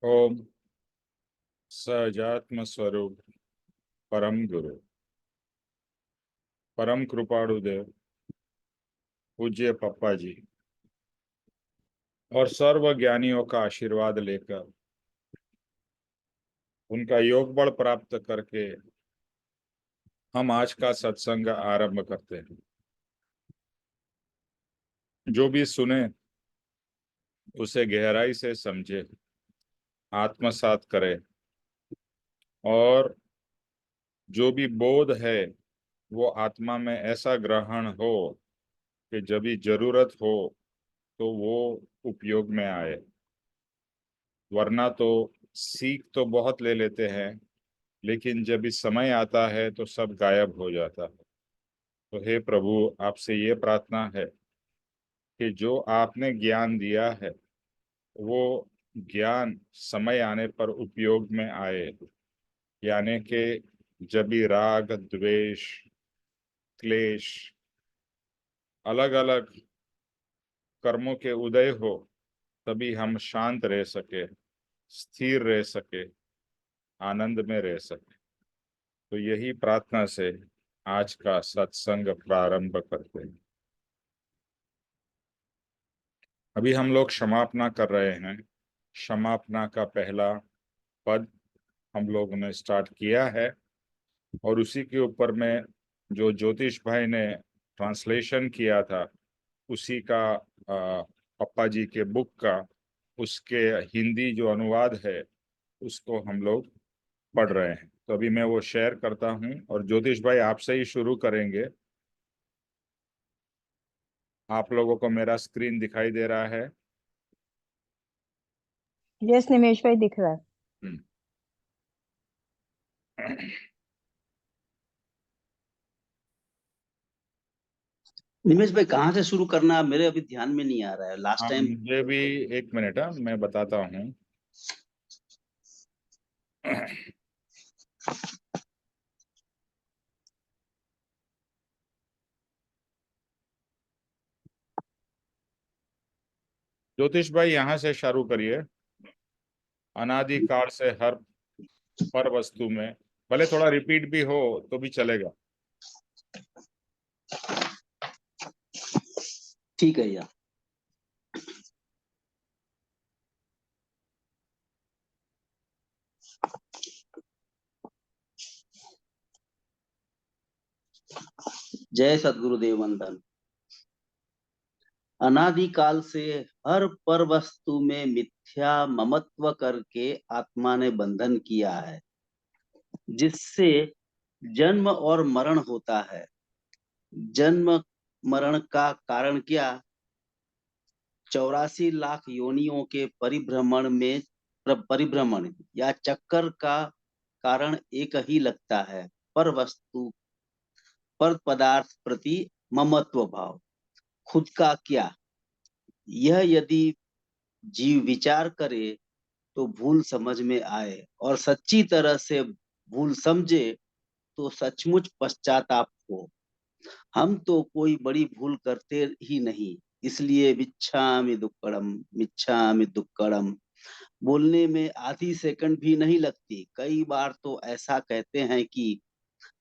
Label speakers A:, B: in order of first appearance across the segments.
A: ओम सहजात्म स्वरूप परम गुरु परम कृपाणु देव पूज्य पप्पा जी और सर्व ज्ञानियों का आशीर्वाद लेकर उनका योग बल प्राप्त करके हम आज का सत्संग आरंभ करते हैं। जो भी सुने उसे गहराई से समझे, आत्मसात करे और जो भी बोध है वो आत्मा में ऐसा ग्रहण हो कि जब भी जरूरत हो तो वो उपयोग में आए। वरना तो सीख तो बहुत ले लेते हैं, लेकिन जब इस समय आता है तो सब गायब हो जाता है। तो हे प्रभु, आपसे ये प्रार्थना है कि जो आपने ज्ञान दिया है वो ज्ञान समय आने पर उपयोग में आए। यानी कि जब भी राग, द्वेष, क्लेश, अलग अलग कर्मों के उदय हो तभी हम शांत रह सके, स्थिर रह सके, आनंद में रह सके। तो यही प्रार्थना से आज का सत्संग प्रारंभ करते हैं। अभी हम लोग क्षमापना कर रहे हैं। क्षमापना का पहला पद हम लोगों ने स्टार्ट किया है और उसी के ऊपर में जो ज्योतिष भाई ने ट्रांसलेशन किया था उसी का पप्पा जी के बुक का उसके हिंदी जो अनुवाद है उसको हम लोग पढ़ रहे हैं। तो अभी मैं वो शेयर करता हूँ और ज्योतिष भाई आपसे ही शुरू करेंगे। आप लोगों को मेरा स्क्रीन दिखाई दे रहा है?
B: यस निमेश भाई, दिख रहा है।
A: हम्म।
C: निमेश भाई कहाँ से शुरू करना है मेरे अभी ध्यान में नहीं आ रहा है। लास्ट टाइम
A: मुझे भी एक मिनट है, मैं बताता हूँ। ज्योतिष भाई यहाँ से शुरू करिए। अनादिकाल से हर पर वस्तु में, भले थोड़ा रिपीट भी हो तो भी चलेगा।
C: ठीक है यार। जय सद्गुरुदेव वंदन। अनादिकाल से हर पर वस्तु में मिथ्या ममत्व करके आत्मा ने बंधन किया है, जिससे जन्म और मरण होता है। जन्म मरण का कारण क्या? 84 लाख योनियों के परिभ्रमण या चक्कर का कारण एक ही लगता है, पर वस्तु, पर पदार्थ प्रति ममत्व भाव। खुद का क्या, यह यदि जीव विचार करे तो भूल समझ में आए, और सच्ची तरह से भूल समझे तो सचमुच पश्चाताप हो। हम तो कोई बड़ी भूल करते ही नहीं, इसलिए मिच्छामि दुक्कड़म बोलने में आधी सेकंड भी नहीं लगती। कई बार तो ऐसा कहते हैं कि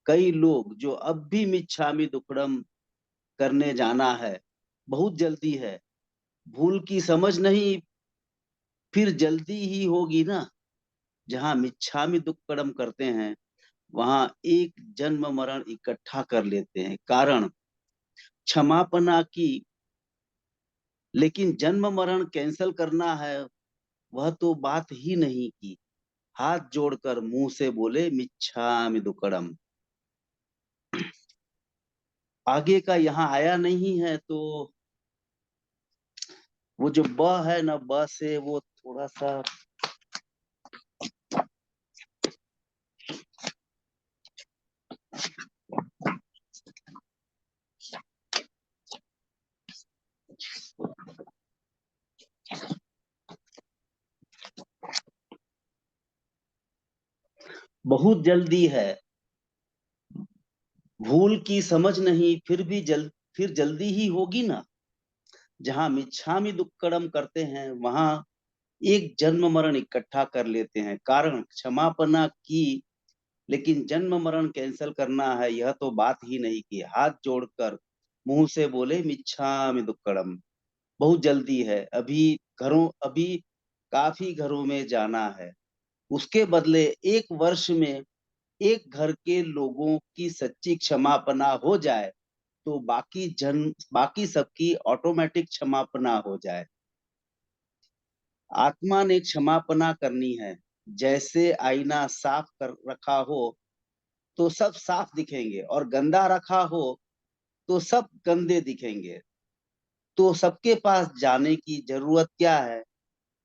C: कई लोग जो अब भी मिच्छामि दुक्कड़म करने जाना है, बहुत जल्दी है। भूल की समझ नहीं, फिर जल्दी ही होगी ना। जहां मिच्छामि दुक्कड़म करते हैं वहां एक जन्म मरण इकट्ठा कर लेते हैं, कारण क्षमापना की। लेकिन जन्म मरण कैंसल करना है, वह तो बात ही नहीं की। हाथ जोड़कर मुंह से बोले मिच्छामि दुक्कड़म। आगे का यहाँ आया नहीं है, तो वो जो ब है ना, ब से वो थोड़ा सा बहुत जल्दी है। भूल की समझ नहीं, फिर जल्दी ही होगी ना। जहां मिच्छामि दुक्कड़म करते हैं वहां एक जन्म मरण इकट्ठा कर लेते हैं, कारण क्षमापना की, लेकिन जन्म मरण कैंसिल करना है यह तो बात ही नहीं की। हाथ जोड़कर मुंह से बोले मिच्छामि दुक्कडम। बहुत जल्दी है, अभी काफी घरों में जाना है। उसके बदले एक वर्ष में एक घर के लोगों की सच्ची क्षमापना हो जाए तो बाकी सबकी ऑटोमेटिक क्षमापना हो जाए। आत्मा ने क्षमापना करनी है। जैसे आईना साफ कर रखा हो तो सब साफ दिखेंगे, और गंदा रखा हो तो सब गंदे दिखेंगे। तो सबके पास जाने की जरूरत क्या है?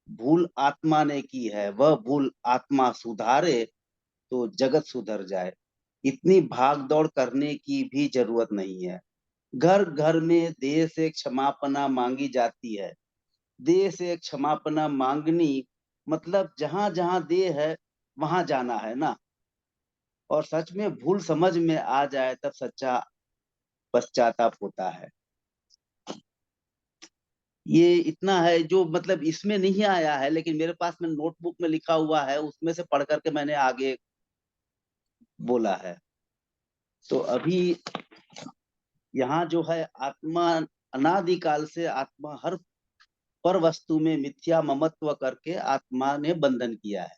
C: भूल आत्मा ने की है, वह भूल आत्मा सुधारे तो जगत सुधर जाए। इतनी भाग दौड़ करने की भी जरूरत नहीं है। घर घर में देह से क्षमापना मांगी जाती है। देह से क्षमापना मांगनी मतलब जहां जहां देह है वहां जाना है ना। और सच में भूल समझ में आ जाए तब सच्चा पश्चाताप होता है। ये इतना है जो मतलब इसमें नहीं आया है, लेकिन मेरे पास में नोटबुक में लिखा हुआ है, उसमें से पढ़ करके मैंने आगे बोला है। तो अभी यहाँ जो है आत्मा, अनादिकाल से आत्मा हर पर वस्तु में मिथ्या ममत्व करके आत्मा ने बंधन किया है।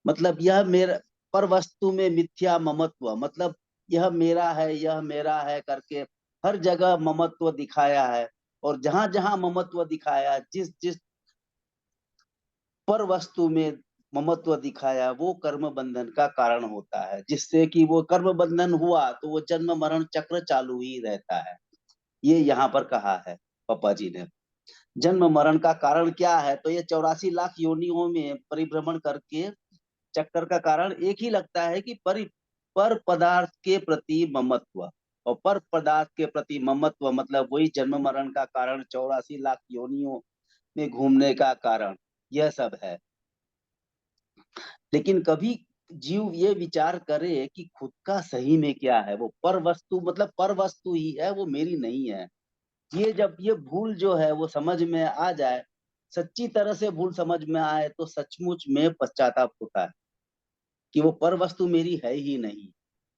C: मतलब यह मेरा, पर वस्तु में मिथ्या ममत्व मतलब यह मेरा है, यह मेरा है करके हर जगह ममत्व दिखाया है। और जहां जहां ममत्व दिखाया, जिस जिस पर वस्तु में ममत्व दिखाया, वो कर्म बंधन का कारण होता है। जिससे कि वो कर्म बंधन हुआ तो वो जन्म मरण चक्र चालू ही रहता है। ये यहाँ पर कहा है पापा जी ने। जन्म मरण का कारण क्या है? तो ये 84 लाख योनियों में परिभ्रमण करके चक्कर का कारण एक ही लगता है कि पर पदार्थ के प्रति ममत्व। और पर पदार्थ के प्रति ममत्व मतलब वही जन्म मरण का कारण, 84 लाख योनियों में घूमने का कारण, यह सब है। लेकिन कभी जीव ये विचार करे कि खुद का सही में क्या है। वो पर वस्तु मतलब पर वस्तु ही है, वो मेरी नहीं है। ये जब ये भूल जो है वो समझ में आ जाए, सच्ची तरह से भूल समझ में आए, तो सचमुच में पश्चाताप होता है कि वो पर वस्तु मेरी है ही नहीं।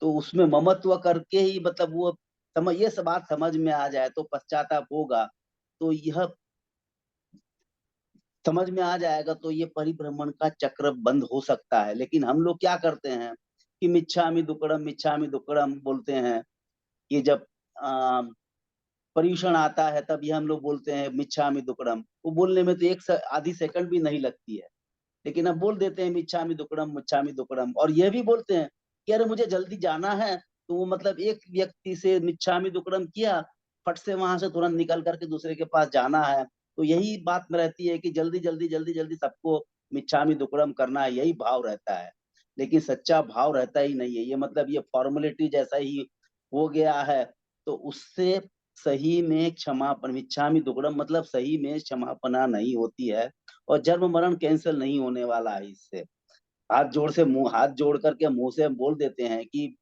C: तो उसमें ममत्व करके ही मतलब वो ये सब बात समझ में आ जाए तो पश्चाताप होगा। तो यह समझ में आ जाएगा तो ये परिभ्रमण का चक्र बंद हो सकता है। लेकिन हम लोग क्या करते हैं कि मिच्छामि दुक्कडम बोलते हैं। ये जब आ, पर्यूषण आता है तब ये हम लोग बोलते हैं मिच्छामि दुक्कडम। वो बोलने में तो आधी सेकंड भी नहीं लगती है, लेकिन अब बोल देते हैं मिच्छामि दुक्कडम। और ये भी बोलते हैं कि अरे मुझे जल्दी जाना है। तो वो मतलब एक व्यक्ति से मिच्छामि दुक्कडम किया, फट से वहां से तुरंत निकल करके दूसरे के पास जाना है। तो यही बात में रहती है कि जल्दी जल्दी जल्दी जल्दी सबको मिच्छामि दुक्कडम करना है, यही भाव रहता है। लेकिन सच्चा भाव रहता ही नहीं है। ये मतलब ये फॉर्मेलिटी जैसा ही हो गया है। तो उससे सही में क्षमापण, मिच्छामि दुक्कडम मतलब सही में क्षमापना नहीं होती है। और जन्म मरण कैंसिल नहीं होने वाला है इससे। हाथ जोड़ करके मुंह से हम बोल देते हैं कि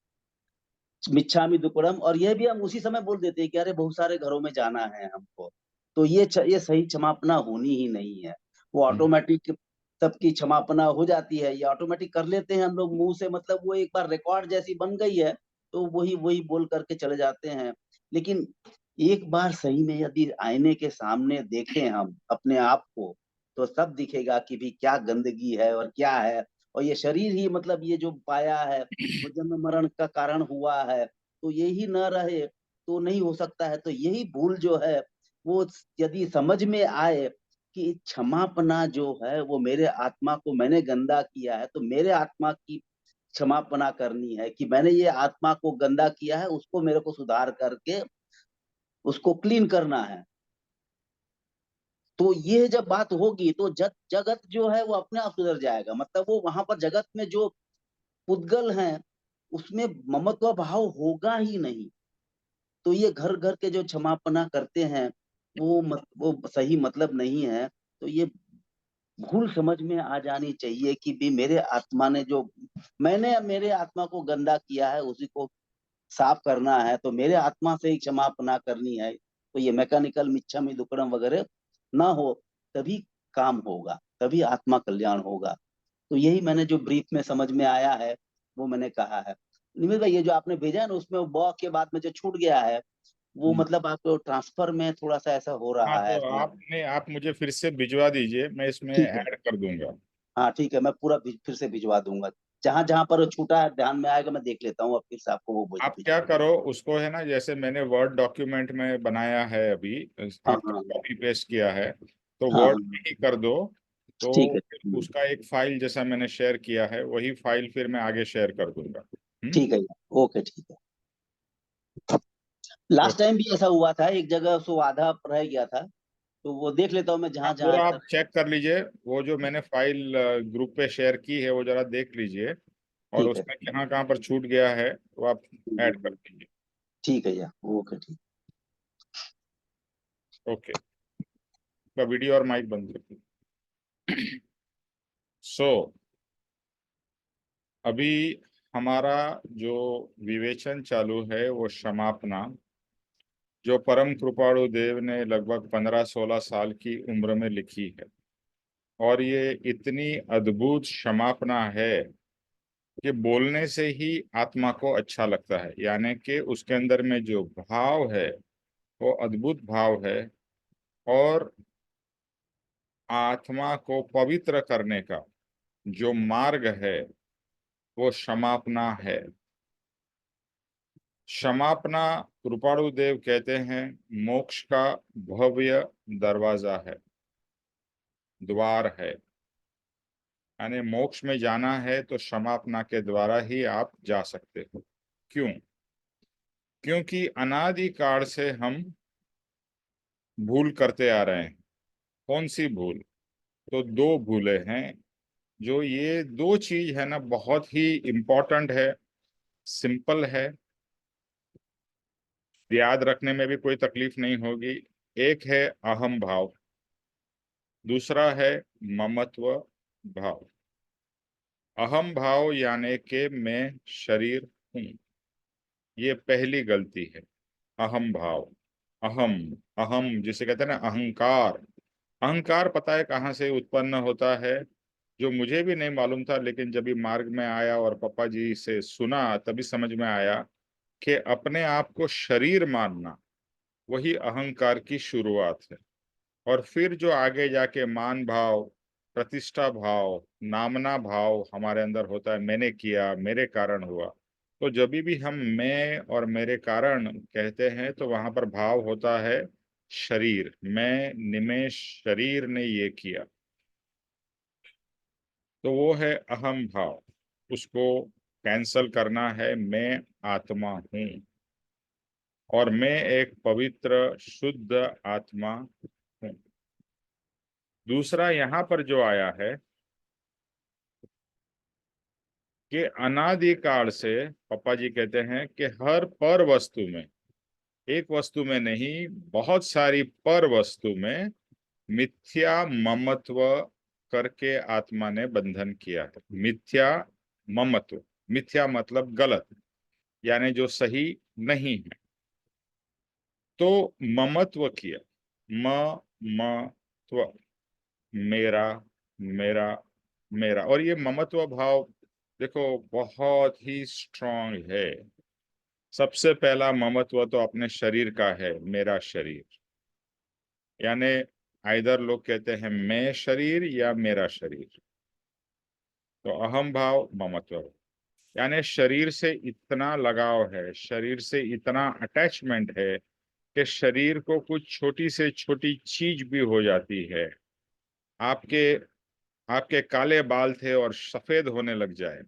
C: मिच्छामि दुक्कडम, और ये भी हम उसी समय बोल देते हैं कि अरे बहुत सारे घरों में जाना है हमको। तो ये सही क्षमापना होनी ही नहीं है। वो ऑटोमेटिक सबकी क्षमापना हो जाती है, ये ऑटोमेटिक कर लेते हैं हम लोग मुंह से। मतलब वो एक बार रिकॉर्ड जैसी बन गई है, तो वही वही बोल करके चले जाते हैं। लेकिन एक बार सही में यदि आईने के सामने देखें हम अपने आप को, तो सब दिखेगा कि भी क्या गंदगी है और क्या है। और ये शरीर ही मतलब ये जो पाया है वो जन्म मरण का कारण हुआ है। तो यही न रहे तो नहीं हो सकता है। तो यही भूल जो है वो यदि समझ में आए कि क्षमापना जो है वो मेरे आत्मा को, मैंने गंदा किया है तो मेरे आत्मा की क्षमापना करनी है। कि मैंने ये आत्मा को गंदा किया है, उसको मेरे को सुधार करके उसको क्लीन करना है। तो ये जब बात होगी तो जगत जो है वो अपने आप सुधर जाएगा। मतलब वो वहां पर जगत में जो पुद्गल हैं उसमें ममत्व भाव होगा ही नहीं। तो ये घर घर के जो क्षमापना करते हैं वो सही मतलब नहीं है। तो ये भूल समझ में आ जानी चाहिए कि भी मेरे आत्मा ने जो, मैंने मेरे आत्मा को गंदा किया है उसी को साफ करना है। तो मेरे आत्मा से ही क्षमापना करनी है। तो ये मैकेनिकल मिच्छामि दुक्कडम वगैरह ना हो, तभी काम होगा, तभी आत्मा कल्याण होगा। तो यही मैंने जो ब्रीफ में समझ में आया है वो मैंने कहा है। निमित भाई, ये जो आपने भेजा है ना, उसमें वो ब के बाद में जो छूट गया है, वो मतलब आपको ट्रांसफर में थोड़ा सा ऐसा हो
A: हाँ,
C: रहा है,
A: तो
C: ऐसा लग।
A: आप मुझे फिर से भिजवा दीजिए, मैं इसमें
C: ठीक है,
A: ऐड कर दूंगा।
C: हाँ ठीक है, मैं पूरा फिर से भिजवा दूंगा। जहां जहां पर वो छूटा है ध्यान में आएगा, मैं देख लेता हूँ और फिर से आपको वो
A: आप क्या
C: भिजवा।
A: करो, उसको है ना, जैसे मैंने वर्ड डॉक्यूमेंट में बनाया है अभी,
C: हाँ
A: आपने
C: हाँ
A: कॉपी पेस्ट किया है, तो
C: हाँ
A: वर्ड
C: हाँ,
A: में ही कर दो। तो
C: ठीक है।
A: फिर उसका एक फाइल जैसा मैंने शेयर किया है, वही फाइल फिर मैं आगे शेयर कर दूंगा।
C: ठीक है, ओके, ठीक है। Last
A: okay.
C: टाइम भी ऐसा हुआ था, एक जगह सो आधा रह गया था, तो वो देख लेता हूँ मैं
A: हाँ,
C: जहां जहां
A: पूरा
C: ऐसा।
A: आप चेक कर लीजिए, वो जो मैंने फाइल ग्रुप पे शेयर की है वो जरा देख लीजिए, और
C: ठीक है।
A: उसमें कहाँ कहाँ पर छूट गया है वो आप ऐड कर दीजिए।
C: ठीक है या ओके, ठीक।
A: ओके, का वीडियो और माइक बंद कर दीजिए। सो अभी हमारा जो विवेचन चालू है वो क्षमापना, जो परम कृपाणु देव ने लगभग 15-16 साल की उम्र में लिखी है। और ये इतनी अद्भुत क्षमापना है कि बोलने से ही आत्मा को अच्छा लगता है, यानी कि उसके अंदर में जो भाव है वो अद्भुत भाव है। और आत्मा को पवित्र करने का जो मार्ग है वो क्षमापना है। क्षमापना, कृपाणु देव कहते हैं, मोक्ष का भव्य दरवाजा है, द्वार है। यानी मोक्ष में जाना है तो क्षमापना के द्वारा ही आप जा सकते हो। क्यों? क्योंकि अनादि काल से हम भूल करते आ रहे हैं। कौन सी भूल? तो दो भूलें हैं, जो ये दो चीज है ना, बहुत ही इम्पोर्टेंट है, सिंपल है, याद रखने में भी कोई तकलीफ नहीं होगी। एक है अहम भाव, दूसरा है ममत्व भाव। अहम भाव यानी कि मैं शरीर हूं, ये पहली गलती है। अहम भाव, अहम, अहम जिसे कहते हैं ना अहंकार। अहंकार पता है कहाँ से उत्पन्न होता है? जो मुझे भी नहीं मालूम था, लेकिन जब ये मार्ग में आया और पापा जी से सुना तभी समझ में आया कि अपने आप को शरीर मानना वही अहंकार की शुरुआत है। और फिर जो आगे जाके मान भाव, प्रतिष्ठा भाव, नामना भाव हमारे अंदर होता है, मैंने किया, मेरे कारण हुआ। तो जब भी हम मैं और मेरे कारण कहते हैं तो वहां पर भाव होता है शरीर, मैं निमेष शरीर ने ये किया, तो वो है अहम भाव। उसको कैंसल करना है, मैं आत्मा हूं और मैं एक पवित्र शुद्ध आत्मा हूं। दूसरा यहाँ पर जो आया है कि अनादिकाल से पापा जी कहते हैं कि हर पर वस्तु में, एक वस्तु में नहीं, बहुत सारी पर वस्तु में मिथ्या ममत्व करके आत्मा ने बंधन किया है। मिथ्या ममत्व, मिथ्या मतलब गलत, यानी जो सही नहीं है। तो ममत्व किया, म म त्व, मेरा, मेरा, मेरा। और ये ममत्व भाव देखो बहुत ही स्ट्रांग है। सबसे पहला ममत्व तो अपने शरीर का है, मेरा शरीर। यानी आइदर लोग कहते हैं मैं शरीर या मेरा शरीर। तो अहम भाव, ममत्व, यानी शरीर से इतना लगाव है, शरीर से इतना अटैचमेंट है कि शरीर को कुछ छोटी से छोटी चीज भी हो जाती है, आपके आपके काले बाल थे और सफेद होने लग जाए,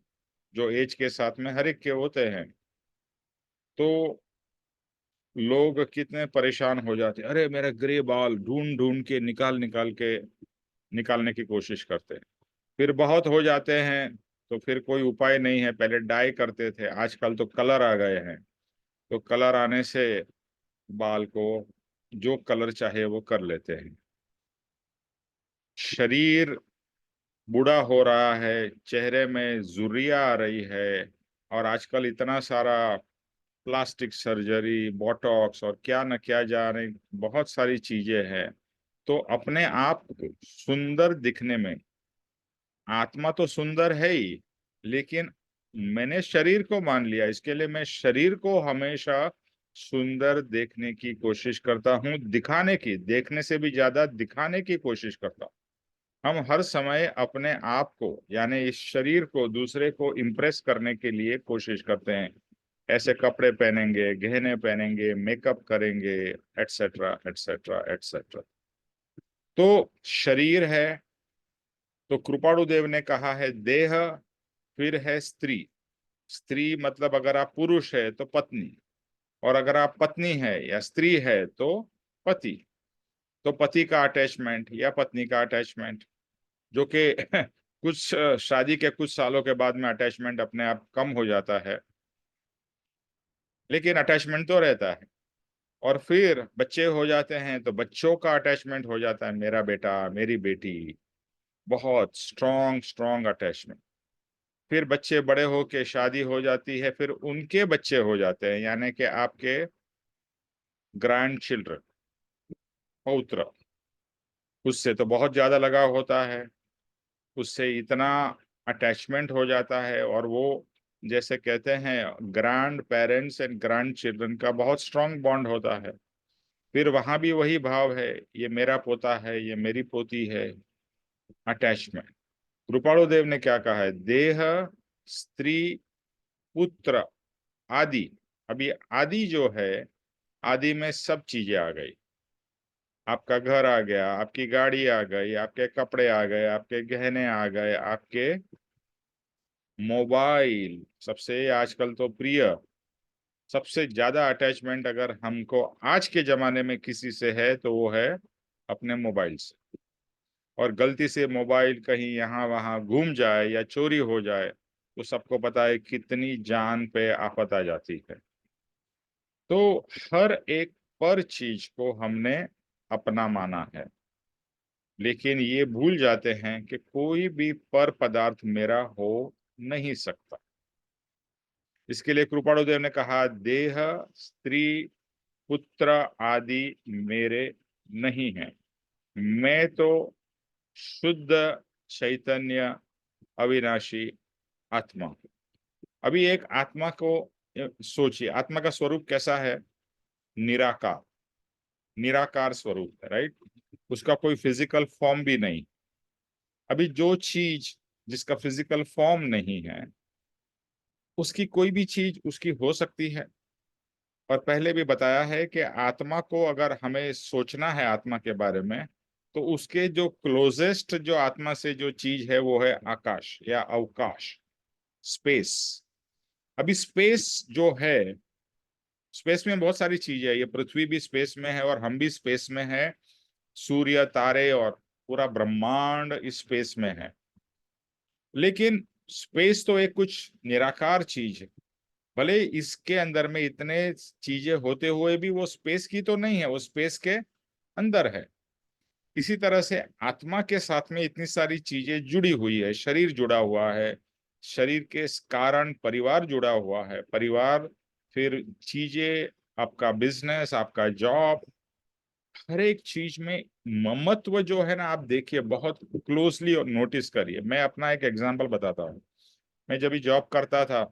A: जो एज के साथ में हर एक के होते हैं, तो लोग कितने परेशान हो जाते हैं। अरे मेरा ग्रे बाल, ढूंढ ढूंढ के निकाल निकाल के निकालने की कोशिश करते हैं। फिर बहुत हो जाते हैं तो फिर कोई उपाय नहीं है। पहले डाई करते थे, आजकल तो कलर आ गए हैं। तो कलर आने से बाल को जो कलर चाहे वो कर लेते हैं। शरीर बूढ़ा हो रहा है, चेहरे में झुर्रियां आ रही है, और आजकल इतना सारा प्लास्टिक सर्जरी, बोटॉक्स और क्या न क्या जा रही, बहुत सारी चीजें हैं। तो अपने आप को सुंदर दिखने में, आत्मा तो सुंदर है ही, लेकिन मैंने शरीर को मान लिया, इसके लिए मैं शरीर को हमेशा सुंदर देखने की कोशिश करता हूँ, दिखाने की, देखने से भी ज्यादा दिखाने की कोशिश करता हूँ। हम हर समय अपने आप को यानी इस शरीर को दूसरे को इम्प्रेस करने के लिए कोशिश करते हैं। ऐसे कपड़े पहनेंगे, गहने पहनेंगे, मेकअप करेंगे, एटसेट्रा एटसेट्रा एटसेट्रा। तो शरीर है, तो कृपाणु देव ने कहा है देह, फिर है स्त्री। स्त्री मतलब अगर आप पुरुष है तो पत्नी, और अगर आप पत्नी है या स्त्री है तो पति। तो पति का अटैचमेंट या पत्नी का अटैचमेंट, जो कि कुछ शादी के कुछ सालों के बाद में अटैचमेंट अपने आप कम हो जाता है, लेकिन अटैचमेंट तो रहता है। और फिर बच्चे हो जाते हैं तो बच्चों का अटैचमेंट हो जाता है, मेरा बेटा, मेरी बेटी, बहुत स्ट्रॉन्ग स्ट्रॉन्ग अटैचमेंट। फिर बच्चे बड़े होके शादी हो जाती है, फिर उनके बच्चे हो जाते हैं, यानी कि आपके ग्रैंड चिल्ड्रन, पौत्र। उससे तो बहुत ज्यादा लगाव होता है, उससे इतना अटैचमेंट हो जाता है, और वो जैसे कहते हैं grand parents and grand children का बहुत स्ट्रांग बॉन्ड होता है। फिर वहां भी वही भाव है, ये मेरा पोता है, ये मेरी पोती है, अटैचमेंट। कृपाणु देव ने क्या कहा है, देह, स्त्री, पुत्र, आदि। अभी आदि जो है, आदि में सब चीजें आ गई। आपका घर आ गया, आपकी गाड़ी आ गई, आपके कपड़े आ गए, आपके गहने आ गए, आपके मोबाइल, सबसे आजकल तो प्रिय, सबसे ज्यादा अटैचमेंट अगर हमको आज के जमाने में किसी से है तो वो है अपने मोबाइल से। और गलती से मोबाइल कहीं यहाँ वहां घूम जाए या चोरी हो जाए तो सबको पता है कितनी जान पे आफत आ जाती है। तो हर एक पर चीज को हमने अपना माना है, लेकिन ये भूल जाते हैं कि कोई भी पर पदार्थ मेरा हो नहीं सकता। इसके लिए कृपाणु देव ने कहा, देह, स्त्री, पुत्र आदि मेरे नहीं है, मैं तो शुद्ध चैतन्य अविनाशी आत्मा हूं। अभी एक आत्मा को सोचिए, आत्मा का स्वरूप कैसा है, निराकार, निराकार स्वरूप है, राइट। उसका कोई फिजिकल फॉर्म भी नहीं। अभी जो चीज जिसका फिजिकल फॉर्म नहीं है, उसकी कोई भी चीज उसकी हो सकती है। और पहले भी बताया है कि आत्मा को अगर हमें सोचना है आत्मा के बारे में, तो उसके जो क्लोजेस्ट जो आत्मा से जो चीज है वो है आकाश या अवकाश, स्पेस। अभी स्पेस जो है, स्पेस में बहुत सारी चीजें है, ये पृथ्वी भी स्पेस में है और हम भी स्पेस में है, सूर्य, तारे और पूरा ब्रह्मांड इस स्पेस में है। लेकिन स्पेस तो एक कुछ निराकार चीज है, भले इसके अंदर में इतने चीजें होते हुए भी वो स्पेस की तो नहीं है, वो स्पेस के अंदर है। इसी तरह से आत्मा के साथ में इतनी सारी चीजें जुड़ी हुई है, शरीर जुड़ा हुआ है, शरीर के कारण परिवार जुड़ा हुआ है, परिवार, फिर चीजें, आपका बिजनेस, आपका जॉब, हर एक चीज में ममत्व जो है ना, आप देखिए बहुत क्लोजली और नोटिस करिए। मैं अपना एक एग्जांपल बताता हूँ। मैं जब भी जॉब करता था,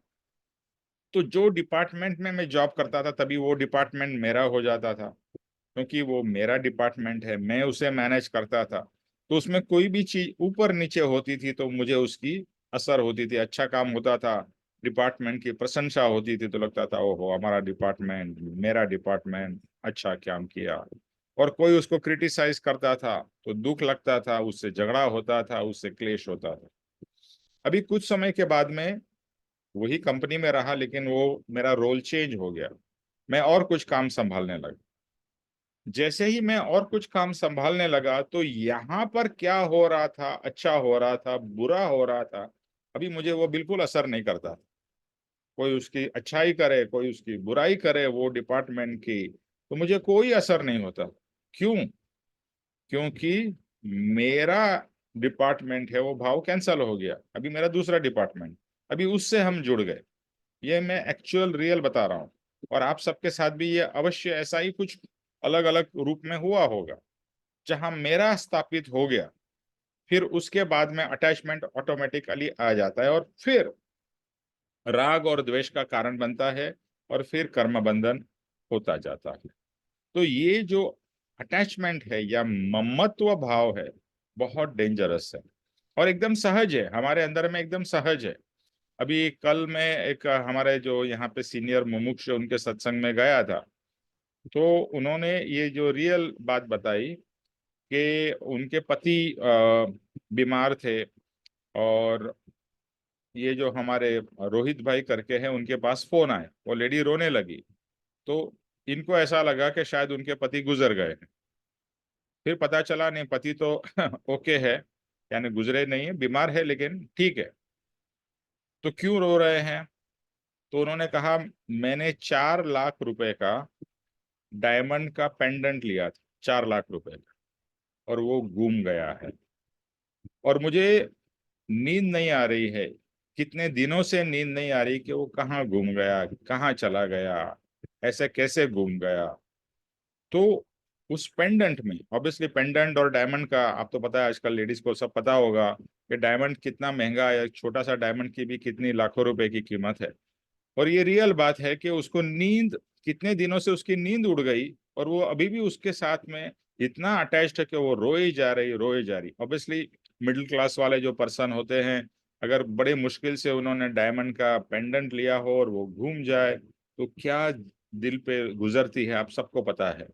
A: तो जो डिपार्टमेंट में मैं जॉब करता था तभी वो डिपार्टमेंट मेरा हो जाता था, क्योंकि वो मेरा डिपार्टमेंट है, मैं उसे मैनेज करता था। तो उसमें कोई भी चीज ऊपर नीचे होती थी तो मुझे उसकी असर होती थी। अच्छा काम होता था, डिपार्टमेंट की प्रशंसा होती थी, तो लगता था ओहो हमारा डिपार्टमेंट, मेरा डिपार्टमेंट अच्छा काम किया। और कोई उसको क्रिटिसाइज करता था तो दुख लगता था, उससे झगड़ा होता था, उससे क्लेश होता था। अभी कुछ समय के बाद में वही कंपनी में रहा, लेकिन वो मेरा रोल चेंज हो गया, मैं और कुछ काम संभालने लगा। जैसे ही मैं और कुछ काम संभालने लगा तो यहाँ पर क्या हो रहा था, अच्छा हो रहा था, बुरा हो रहा था, अभी मुझे वो बिल्कुल असर नहीं करता। कोई उसकी अच्छाई करे, कोई उसकी बुराई करे वो डिपार्टमेंट की, तो मुझे कोई असर नहीं होता। क्यों? क्योंकि मेरा डिपार्टमेंट है वो भाव कैंसल हो गया, अभी मेरा दूसरा डिपार्टमेंट, अभी उससे हम जुड़ गए। ये मैं एक्चुअल रियल बता रहा हूँ। और आप सबके साथ भी ये अवश्य ऐसा ही कुछ अलग अलग रूप में हुआ होगा। जहां मेरा स्थापित हो गया, फिर उसके बाद में अटैचमेंट ऑटोमेटिकली आ जाता है और फिर राग और द्वेष का कारण बनता है और फिर कर्म बंधन होता जाता है। तो ये जो अटैचमेंट है या ममत्व भाव है, बहुत डेंजरस है और एकदम सहज है, हमारे अंदर में एकदम सहज है। अभी कल मैं एक हमारे जो यहाँ पे सीनियर मुमुक्ष उनके सत्संग में गया था, तो उन्होंने ये जो रियल बात बताई कि उनके पति बीमार थे और ये जो हमारे रोहित भाई करके हैं उनके पास फोन आए, वो लेडी रोने लगी। तो इनको ऐसा लगा कि शायद उनके पति गुजर गए हैं। फिर पता चला नहीं, पति तो ओके है, यानी गुजरे नहीं है, बीमार है लेकिन ठीक है। तो क्यों रो रहे हैं? तो उन्होंने कहा मैंने 4 लाख रुपए का डायमंड का पेंडेंट लिया था, 4 लाख रुपए का, और वो गुम गया है और मुझे नींद नहीं आ रही है। कितने दिनों से नींद नहीं आ रही कि वो कहाँ गुम गया, कहाँ चला गया, ऐसे कैसे गुम गया। तो उस पेंडेंट में, ऑब्वियसली पेंडेंट और डायमंड का आप तो पता है, आजकल लेडीज को सब पता होगा कि डायमंड कितना महंगा है, छोटा सा डायमंड की भी कितनी लाखों रुपए की कीमत है। और ये रियल बात है कि उसको नींद, कितने दिनों से उसकी नींद उड़ गई और वो अभी भी उसके साथ में इतना अटैच्ड है कि वो रोए जा रही, रोए जा रही। ऑब्वियसली मिडिल क्लास वाले जो पर्सन होते हैं, अगर बड़े मुश्किल से उन्होंने डायमंड का पेंडेंट लिया हो और वो घूम जाए तो क्या दिल पे गुजरती है, आप सबको पता है।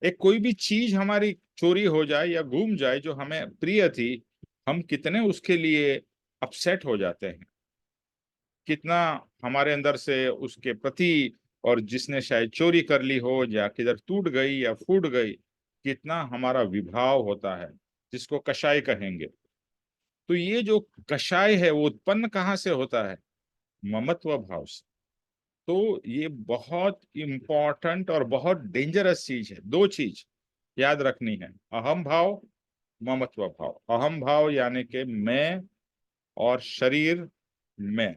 A: एक कोई भी चीज हमारी चोरी हो जाए या घूम जाए जो हमें प्रिय थी, हम कितने उसके लिए अपसेट हो जाते हैं, कितना हमारे अंदर से उसके प्रति, और जिसने शायद चोरी कर ली हो या किधर टूट गई या फूट गई, कितना हमारा विभाव होता है, जिसको कषाय कहेंगे। तो ये जो कषाय है वो उत्पन्न कहाँ से होता है? ममत्व भाव से। तो ये बहुत इंपॉर्टेंट और बहुत डेंजरस चीज है। 2 चीज याद रखनी है, अहम भाव, ममत्व भाव। अहम भाव यानी कि मैं और शरीर में,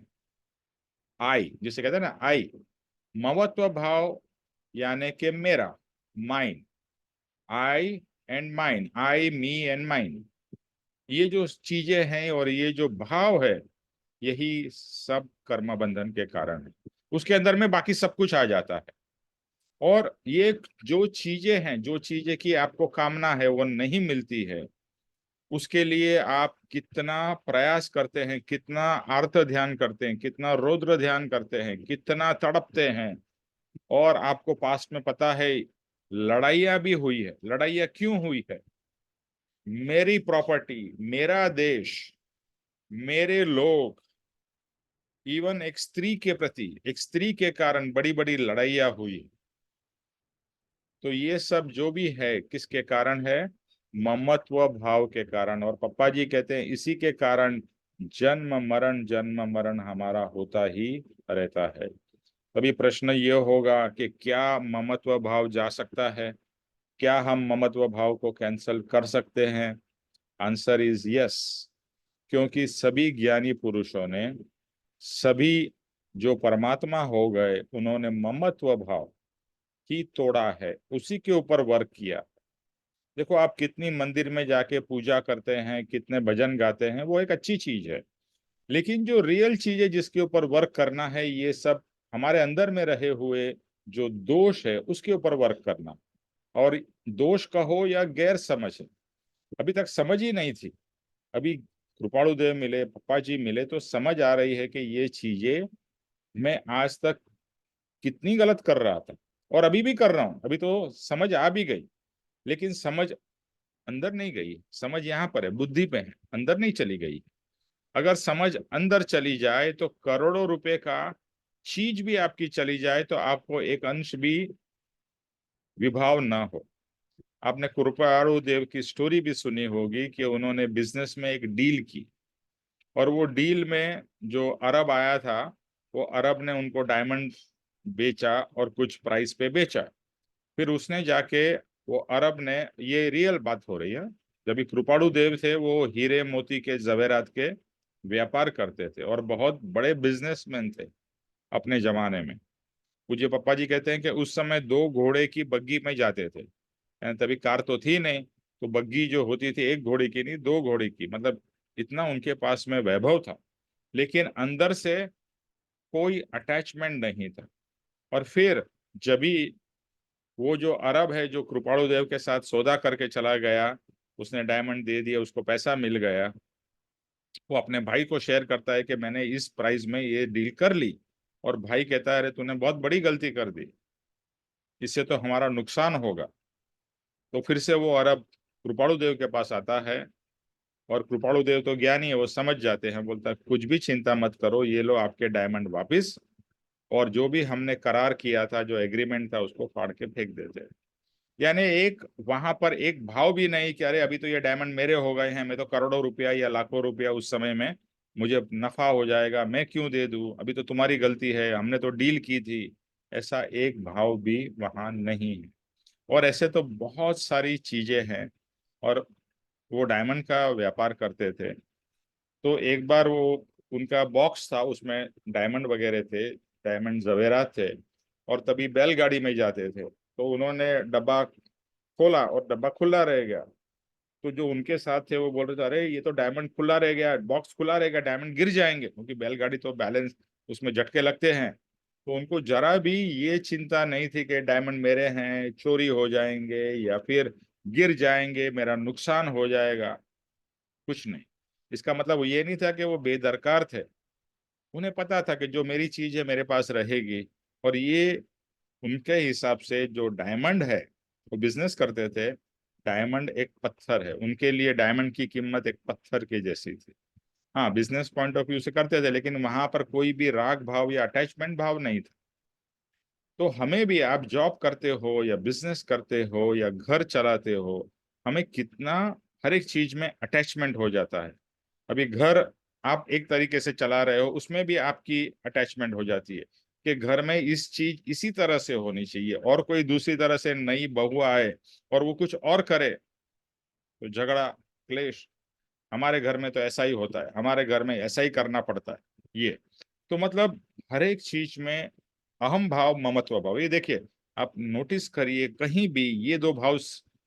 A: आई जिसे कहते हैं ना, आई। ममत्व भाव यानी कि मेरा, mine, I and mine, I me and mine. ये जो चीजें हैं और ये जो भाव है, यही सब कर्म बंधन के कारण है। उसके अंदर में बाकी सब कुछ आ जाता है। और ये जो चीजें हैं, जो चीजें की आपको कामना है वो नहीं मिलती है, उसके लिए आप कितना प्रयास करते हैं, कितना आर्त ध्यान करते हैं, कितना रौद्र ध्यान करते हैं, कितना तड़पते हैं। और आपको पास्ट में पता है लड़ाइयाँ भी हुई है। लड़ाइयाँ क्यों हुई है? मेरी प्रॉपर्टी, मेरा देश, मेरे लोग, इवन एक स्त्री के प्रति, एक स्त्री के कारण बड़ी बड़ी लड़ाइयाँ हुई। तो ये सब जो भी है किसके कारण है? ममत्व भाव के कारण। और पप्पा जी कहते हैं इसी के कारण जन्म मरण हमारा होता ही रहता है। तभी प्रश्न ये होगा कि क्या ममत्व भाव जा सकता है? क्या हम ममत्व भाव को कैंसल कर सकते हैं? Answer is yes. क्योंकि सभी ज्ञानी पुरुषों ने, सभी जो परमात्मा हो गए, उन्होंने ममत्व भाव ही तोड़ा है, उसी के ऊपर वर्क किया। देखो आप कितनी मंदिर में जाके पूजा करते हैं, कितने भजन गाते हैं, वो एक अच्छी चीज है। लेकिन जो रियल चीज है जिसके ऊपर वर्क करना है, ये सब हमारे अंदर में रहे हुए जो दोष है उसके ऊपर वर्क करना। और दोष कहो या गैर समझ, अभी तक समझ ही नहीं थी। अभी कृपाणु देव मिले, पप्पा जी मिले, तो समझ आ रही है कि ये चीजें मैं आज तक कितनी गलत कर रहा था और अभी भी कर रहा हूं। अभी तो समझ आ भी गई, लेकिन समझ अंदर नहीं गई। समझ यहाँ पर है, बुद्धि पे है, अंदर नहीं चली गई। अगर समझ अंदर चली जाए तो करोड़ों रुपए का चीज भी आपकी चली जाए तो आपको एक अंश भी विभाव ना हो। आपने कृपाणु देव की स्टोरी भी सुनी होगी कि उन्होंने बिजनेस में एक डील की और वो डील में जो अरब आया था, वो अरब ने उनको डायमंड बेचा और कुछ प्राइस पे बेचा। फिर उसने जाके, वो अरब ने, ये रियल बात हो रही है, जब भी कृपाणु देव थे वो हीरे मोती के जवेरात के व्यापार करते थे और बहुत बड़े बिजनेसमैन थे अपने जमाने में। पूज्य पप्पा जी कहते हैं कि उस समय 2 घोड़े की बग्गी में जाते थे, यानी तभी कार तो थी नहीं, तो बग्गी जो होती थी एक घोड़े की नहीं, 2 घोड़े की, मतलब इतना उनके पास में वैभव था, लेकिन अंदर से कोई अटैचमेंट नहीं था। और फिर जब भी वो जो अरब है जो कृपाणु देव के साथ सौदा करके चला गया, उसने डायमंड दे दिया, उसको पैसा मिल गया, वो अपने भाई को शेयर करता है कि मैंने इस प्राइस में ये डील कर ली, और भाई कहता है अरे तूने बहुत बड़ी गलती कर दी, इससे तो हमारा नुकसान होगा। तो फिर से वो अरब कृपाणु देव के पास आता है, और कृपाणु देव तो ज्ञानी है, वो समझ जाते हैं, बोलता है कुछ भी चिंता मत करो, ये लो आपके डायमंड वापिस, और जो भी हमने करार किया था, जो एग्रीमेंट था, उसको फाड़ के फेंक देते हैं। यानी एक वहां पर एक भाव भी नहीं कि अरे अभी तो ये डायमंड मेरे हो गए हैं, मैं तो करोड़ों रुपया या लाखों रुपया उस समय में मुझे नफा हो जाएगा, मैं क्यों दे दूं, अभी तो तुम्हारी गलती है, हमने तो डील की थी, ऐसा एक भाव भी वहां नहीं है। और ऐसे तो बहुत सारी चीजें हैं। और वो डायमंड का व्यापार करते थे, तो एक बार वो उनका बॉक्स था, उसमें डायमंड वगैरह थे, डायमंड जवेरात थे, और तभी बैलगाड़ी में जाते थे, तो उन्होंने डब्बा खोला और डब्बा खुला रह गया। तो जो उनके साथ थे वो बोल रहे थे अरे ये तो डायमंड खुला रह गया, बॉक्स खुला रहेगा, डायमंड गिर जाएंगे, क्योंकि बैलगाड़ी तो बैलेंस, उसमें झटके लगते हैं। तो उनको जरा भी ये चिंता नहीं थी कि डायमंड मेरे हैं, चोरी हो जाएंगे या फिर गिर जाएंगे, मेरा नुकसान हो जाएगा, कुछ नहीं। इसका मतलब ये नहीं था कि वो बेदरकार थे, उन्हें पता था कि जो मेरी चीज है मेरे पास रहेगी। और ये उनके हिसाब से जो डायमंड है, वो बिजनेस करते थे, डायमंड एक पत्थर है, उनके लिए डायमंड की कीमत एक पत्थर की जैसी थी। हाँ, बिजनेस पॉइंट ऑफ व्यू से करते थे, लेकिन वहां पर कोई भी राग भाव या अटैचमेंट भाव नहीं था। तो हमें भी, आप जॉब करते हो या बिजनेस करते हो या घर चलाते हो, हमें कितना हर एक चीज में अटैचमेंट हो जाता है। अभी घर आप एक तरीके से चला रहे हो, उसमें भी आपकी अटैचमेंट हो जाती है कि घर में इस चीज इसी तरह से होनी चाहिए, और कोई दूसरी तरह से नई बहू आए और वो कुछ और करे तो झगड़ा, क्लेश। हमारे घर में तो ऐसा ही होता है, हमारे घर में ऐसा ही करना पड़ता है। ये तो मतलब हर एक चीज में अहम भाव, ममत्व भाव, ये देखिए, आप नोटिस करिए कहीं भी ये दो भाव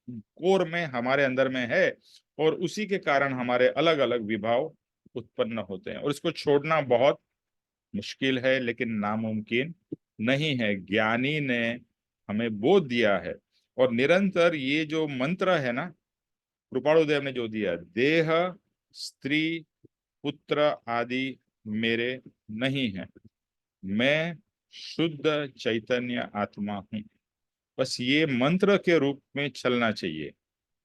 A: कोर में हमारे अंदर में है, और उसी के कारण हमारे अलग अलग विभाव उत्पन्न होते हैं, और इसको छोड़ना बहुत मुश्किल है, लेकिन नामुमकिन नहीं है। ज्ञानी ने हमें बोध दिया है, और निरंतर ये जो मंत्र है ना, कृपाणु देव ने जो दिया, देह, स्त्री, पुत्र आदि मेरे नहीं है, मैं शुद्ध चैतन्य आत्मा हूं। बस ये मंत्र के रूप में चलना चाहिए।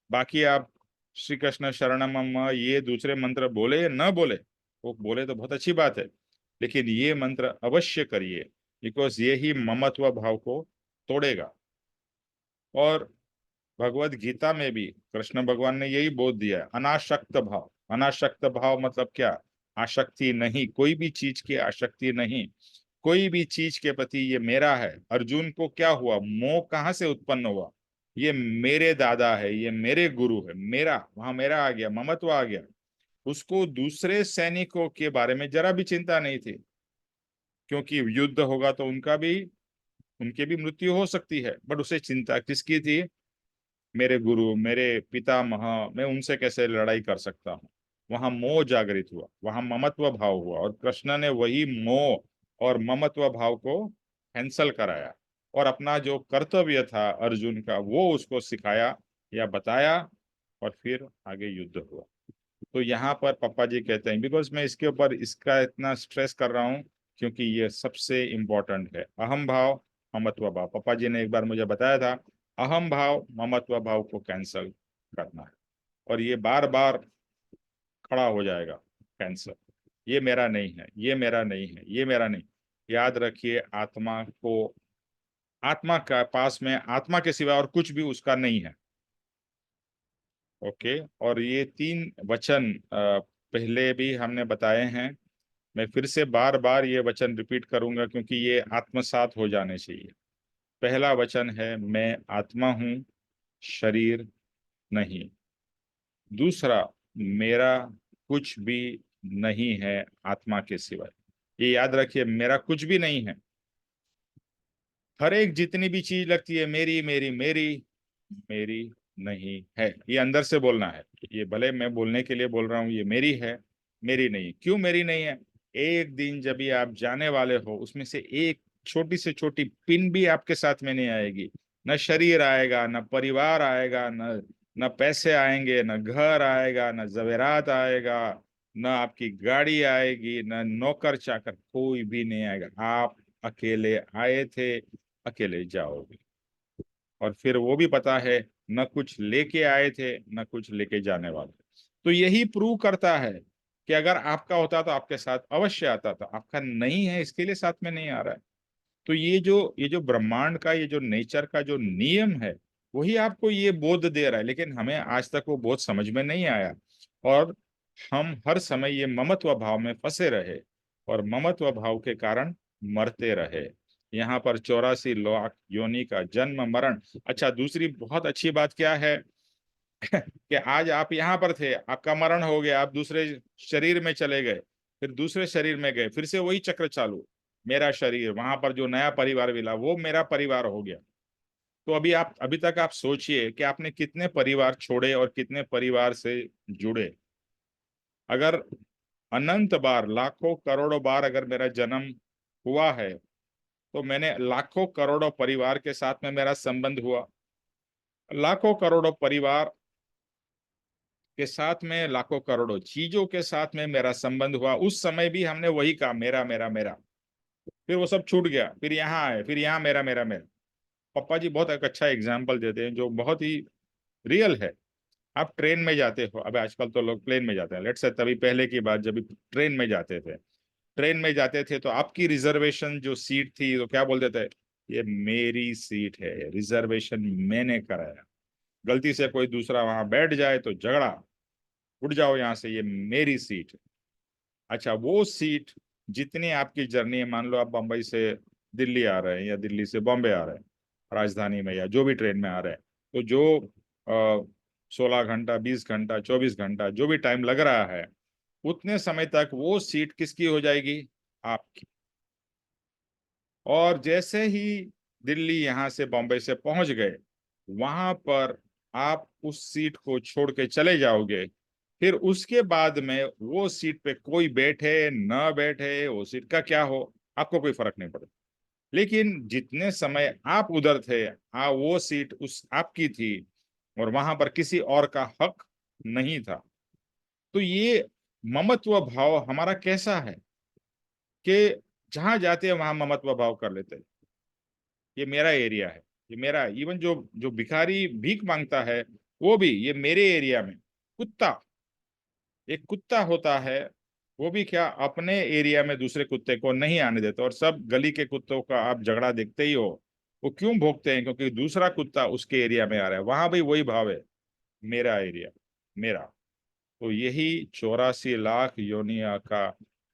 A: बाकी आप श्री कृष्ण शरणम मम ये दूसरे मंत्र बोले या न बोले, वो बोले तो बहुत अच्छी बात है, लेकिन ये मंत्र अवश्य करिए, बिकॉज ये ही ममत्व भाव को तोड़ेगा। और भगवत गीता में भी कृष्ण भगवान ने यही बोध दिया है, अनासक्त भाव। अनासक्त भाव मतलब क्या? आसक्ति नहीं, कोई भी चीज की आसक्ति नहीं, कोई भी चीज के प्रति ये मेरा है। अर्जुन को क्या हुआ? मोह कहाँ से उत्पन्न हुआ? ये मेरे दादा है, ये मेरे गुरु है, मेरा, वहां मेरा आ गया, ममत्व आ गया। उसको दूसरे सैनिकों के बारे में जरा भी चिंता नहीं थी, क्योंकि युद्ध होगा तो उनके भी मृत्यु हो सकती है, बट उसे चिंता किसकी थी? मेरे गुरु, मेरे पितामह, मैं उनसे कैसे लड़ाई कर सकता हूँ। वहां मोह जागृत हुआ, वहां ममत्व भाव हुआ, और कृष्ण ने वही मोह और ममत्व भाव को कैंसल कराया, और अपना जो कर्तव्य था अर्जुन का वो उसको सिखाया या बताया, और फिर आगे युद्ध हुआ। तो यहाँ पर पापा जी कहते हैं, बिकॉज मैं इसके ऊपर इसका इतना स्ट्रेस कर रहा हूँ, क्योंकि ये सबसे इम्पोर्टेंट है। अहम भाव, ममत्व भाव, पापा जी ने एक बार मुझे बताया था, अहम भाव ममत्व भाव को कैंसल करना है, और ये बार बार खड़ा हो जाएगा कैंसर। ये मेरा नहीं है, ये मेरा नहीं है, ये मेरा नहीं। याद रखिए, आत्मा को, आत्मा का पास में आत्मा के सिवा और कुछ भी उसका नहीं है। ओके। और ये 3 वचन पहले भी हमने बताए हैं, मैं फिर से बार बार ये वचन रिपीट करूंगा, क्योंकि ये आत्मसात हो जाने चाहिए। पहला वचन है, मैं आत्मा हूं, शरीर नहीं। दूसरा, मेरा कुछ भी नहीं है आत्मा के सिवाय। ये याद रखिए, मेरा कुछ भी नहीं है। हर एक जितनी भी चीज लगती है मेरी मेरी मेरी, मेरी नहीं है। ये अंदर से बोलना है। ये भले मैं बोलने के लिए बोल रहा हूँ, ये मेरी है, मेरी नहीं। क्यों मेरी नहीं है? एक दिन जब ये आप जाने वाले हो, उसमें से एक छोटी से छोटी पिन भी आपके साथ में नहीं आएगी। न शरीर आएगा, न परिवार आएगा, न पैसे आएंगे, न घर आएगा, न जवेरात आएगा, न आपकी गाड़ी आएगी, न नौकर चाकर, कोई भी नहीं आएगा। आप अकेले आए थे, अकेले जाओगे। और फिर वो भी पता है, न कुछ लेके आए थे, न कुछ लेके जाने वाले। तो यही प्रूव करता है कि अगर आपका होता तो आपके साथ अवश्य आता था। आपका नहीं है, इसके लिए साथ में नहीं आ रहा है। तो ये जो ब्रह्मांड का, ये जो नेचर का जो नियम है, वही आपको ये बोध दे रहा है। लेकिन हमें आज तक वो बोध समझ में नहीं आया, और हम हर समय ये ममत्व भाव में फंसे रहे, और ममत्व भाव के कारण मरते रहे। यहाँ पर 84 लाख योनि का जन्म मरण। अच्छा, दूसरी बहुत अच्छी बात क्या है कि आज आप यहाँ पर थे, आपका मरण हो गया, आप दूसरे शरीर में चले गए, फिर दूसरे शरीर में गए, फिर से वही चक्र चालू। मेरा शरीर, वहां पर जो नया परिवार मिला वो मेरा परिवार हो गया। तो अभी तक आप सोचिए कि आपने कितने परिवार छोड़े और कितने परिवार से जुड़े। अगर अनंत बार, लाखों करोड़ों बार अगर मेरा जन्म हुआ है, तो मैंने लाखों करोड़ों परिवार के साथ में मेरा संबंध हुआ। लाखों करोड़ों परिवार के साथ में लाखों करोड़ों चीजों के साथ में मेरा संबंध हुआ। उस समय भी हमने वही कहा, मेरा मेरा मेरा। फिर वो सब छूट गया, फिर यहाँ आए, फिर यहाँ मेरा मेरा मेरा। पापा जी बहुत एक अच्छा एग्जाम्पल देते हैं जो बहुत ही रियल है। आप ट्रेन में जाते हो, अब आजकल तो लोग प्लेन में जाते हैं, लेट्स से तभी पहले की बात, जब ट्रेन में जाते थे, तो आपकी रिजर्वेशन जो सीट थी तो क्या बोलते थे? ये मेरी सीट है, रिजर्वेशन मैंने कराया। गलती से कोई दूसरा वहां बैठ जाए तो झगड़ा, उठ जाओ यहाँ से, ये मेरी सीट है। अच्छा, वो सीट जितनी आपकी जर्नी है, मान लो आप बम्बई से दिल्ली आ रहे हैं या दिल्ली से बॉम्बे आ रहे हैं, राजधानी में या जो भी ट्रेन में आ रहे हैं, तो जो 16 घंटा, 20 घंटा, 24 घंटा जो भी टाइम लग रहा है, उतने समय तक वो सीट किसकी हो जाएगी? आपकी। और जैसे ही दिल्ली यहाँ से बॉम्बे से पहुंच गए, वहां पर आप उस सीट को छोड़ के चले जाओगे। फिर उसके बाद में वो सीट पे कोई बैठे न बैठे, वो सीट का क्या हो, आपको कोई फर्क नहीं पड़ता। लेकिन जितने समय आप उधर थे, वो सीट उस आपकी थी, और वहां पर किसी और का हक नहीं था। तो ये ममत्व भाव हमारा कैसा है कि जहां जाते हैं वहां ममत्व भाव कर लेते हैं। ये मेरा एरिया है, ये मेरा। इवन जो जो भिखारी भीख मांगता है, वो भी ये मेरे एरिया में। कुत्ता, एक कुत्ता होता है, वो भी क्या अपने एरिया में दूसरे कुत्ते को नहीं आने देता। और सब गली के कुत्तों का आप झगड़ा देखते ही हो, वो क्यों भोगते हैं? क्योंकि दूसरा कुत्ता उसके एरिया में आ रहा है। वहां भी वही भाव है, मेरा एरिया, मेरा। तो यही 84 लाख योनिया का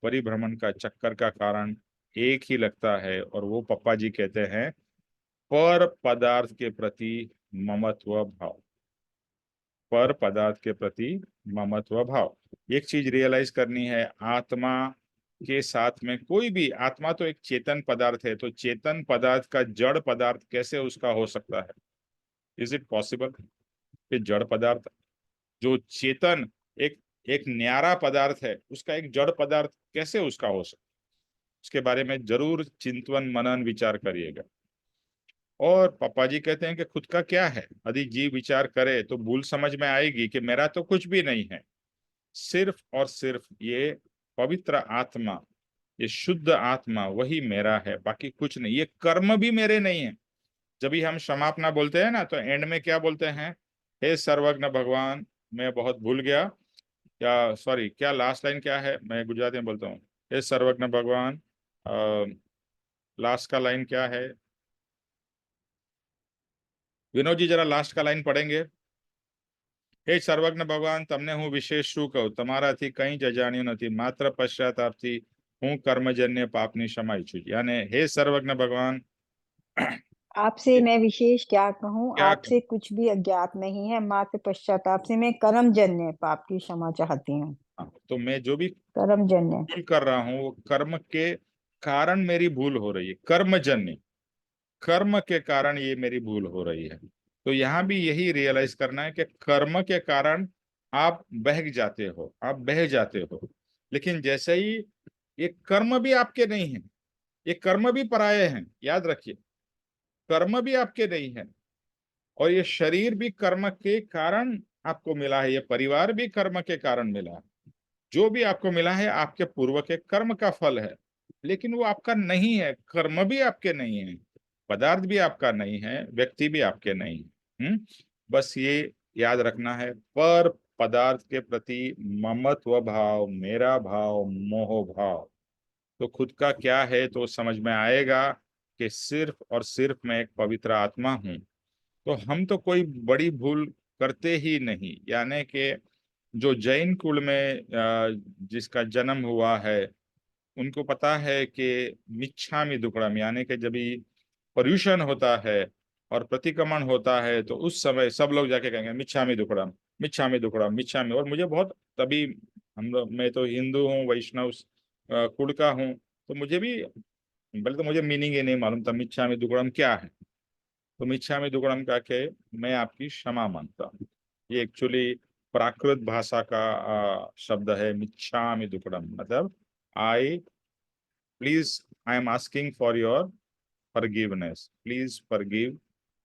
A: परिभ्रमण का चक्कर का कारण एक ही लगता है, और वो पप्पा जी कहते हैं, पर पदार्थ के प्रति ममत्व भाव। पर पदार्थ के प्रति ममत्व भाव। एक चीज रियलाइज करनी है, आत्मा के साथ में कोई भी, आत्मा तो एक चेतन पदार्थ है, तो चेतन पदार्थ का जड़ पदार्थ कैसे उसका हो सकता है? इज इट पॉसिबल कि जड़ पदार्थ जो चेतन, एक एक न्यारा पदार्थ है, उसका एक जड़ पदार्थ कैसे उसका हो सकता है? उसके बारे में जरूर चिंतन मनन विचार करिएगा। और पापा जी कहते हैं कि खुद का क्या है, यदि जीव विचार करे तो भूल समझ में आएगी कि मेरा तो कुछ भी नहीं है। सिर्फ और सिर्फ ये पवित्र आत्मा, ये शुद्ध आत्मा, वही मेरा है, बाकी कुछ नहीं। ये कर्म भी मेरे नहीं है। जब भी हम समापना बोलते हैं ना, तो एंड में क्या बोलते हैं? हे सर्वज्ञ भगवान, मैं बहुत भूल गया, क्या सॉरी, क्या लास्ट लाइन क्या है? मैं गुजराती में बोलता हूँ, हे सर्वज्ञ भगवान। लास्ट का लाइन क्या है? विनोद जी जरा लास्ट का लाइन पढ़ेंगे। हे સર્વજ્ઞ ભગવાન, તમને હું વિશેષ શું કહું? તમારાથી કંઈ જ અજાણ્યું નથી, માત્ર પશ્ચાતાપથી હું કર્મજન્ય પાપની ક્ષમા ઈચ્છું છું। यानी हे सर्वज्ञ भगवान,
B: आपसे मैं विशेष क्या कहूँ,
A: क्या
B: आपसे
A: कहूं?
B: कुछ भी अज्ञात नहीं है, मात्र पश्चाताप से मैं कर्मजन्य पाप की क्षमा चाहती हूँ।
A: तो मैं जो भी
B: कर्मजन्य।
A: भूल कर रहा हूँ, वो कर्म के कारण मेरी भूल हो रही है। कर्मजन्य, कर्म के कारण ये मेरी भूल हो रही है। तो यहाँ भी यही रियलाइज करना है कि कर्म के कारण आप बह जाते हो, आप बह जाते हो। लेकिन जैसे ही ये कर्म भी आपके नहीं है, ये कर्म भी पराये हैं, याद रखिए, कर्म भी आपके नहीं है, और ये शरीर भी कर्म के कारण आपको मिला है, ये परिवार भी कर्म के कारण मिला है। जो भी आपको मिला है आपके पूर्व के कर्म का फल है, लेकिन वो आपका नहीं है। कर्म भी आपके नहीं है, पदार्थ भी आपका नहीं है, व्यक्ति भी आपके नहीं है। बस ये याद रखना है, पर पदार्थ के प्रति ममत्व भाव, मेरा भाव, मोह भाव, तो खुद का क्या है तो समझ में आएगा कि सिर्फ और सिर्फ मैं एक पवित्र आत्मा हूँ। तो हम तो कोई बड़ी भूल करते ही नहीं, यानी कि जो जैन कुल में जिसका जन्म हुआ है, उनको पता है कि मिच्छामि दुक्कडम, यानी कि जब भी पर्यूषण होता है और प्रतिक्रमण होता है तो उस समय सब लोग जाके कहेंगे मिच्छामि दुक्कडम, मिच्छामि दुक्कडम, मिच्छामि। और मुझे बहुत, तभी हम लोग, मैं तो हिंदू हूँ, वैष्णव कुल का हूँ, तो मुझे भी, पहले तो मुझे मीनिंग ही नहीं मालूम था मिच्छामि दुक्कडम क्या है। तो मिच्छामि दुक्कडम का के मैं आपकी क्षमा मांगता हूँ, ये एक्चुअली प्राकृत भाषा का शब्द है मिच्छामि दुक्कडम, मतलब I please, I am asking for your forgiveness, please forgive